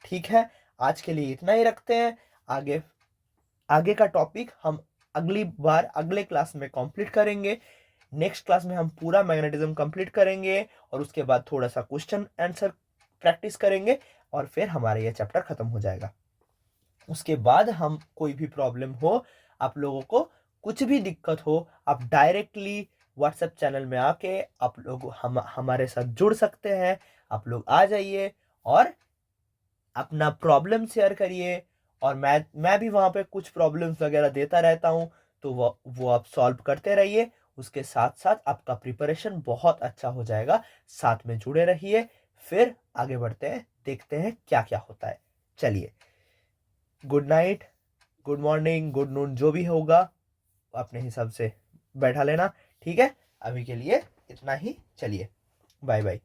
ठीक है, आज के लिए इतना ही रखते हैं। आगे का टॉपिक हम अगली बार अगले क्लास में कंप्लीट करेंगे। नेक्स्ट क्लास में हम पूरा मैग्नेटिज्म कंप्लीट करेंगे और उसके बाद थोड़ा सा क्वेश्चन आंसर प्रैक्टिस करेंगे और फिर हमारा ये चैप्टर खत्म हो जाएगा। उसके बाद हम कोई भी प्रॉब्लम हो, आप लोगों को कुछ भी दिक्कत हो, आप डायरेक्टली व्हाट्सएप चैनल में आके आप लोग हमारे साथ जुड़ सकते हैं। आप लोग आ जाइए और अपना प्रॉब्लम शेयर करिए, और मैं भी वहाँ पे कुछ प्रॉब्लम्स वगैरह देता रहता हूँ, तो वो आप सॉल्व करते रहिए। उसके साथ साथ आपका प्रिपरेशन बहुत अच्छा हो जाएगा। साथ में जुड़े रहिए, फिर आगे बढ़ते हैं, देखते हैं क्या क्या होता है। चलिए, good night, good morning, good noon, जो भी होगा अपने हिसाब से बैठा लेना। ठीक है, अभी के लिए इतना ही। चलिए, बाय बाय।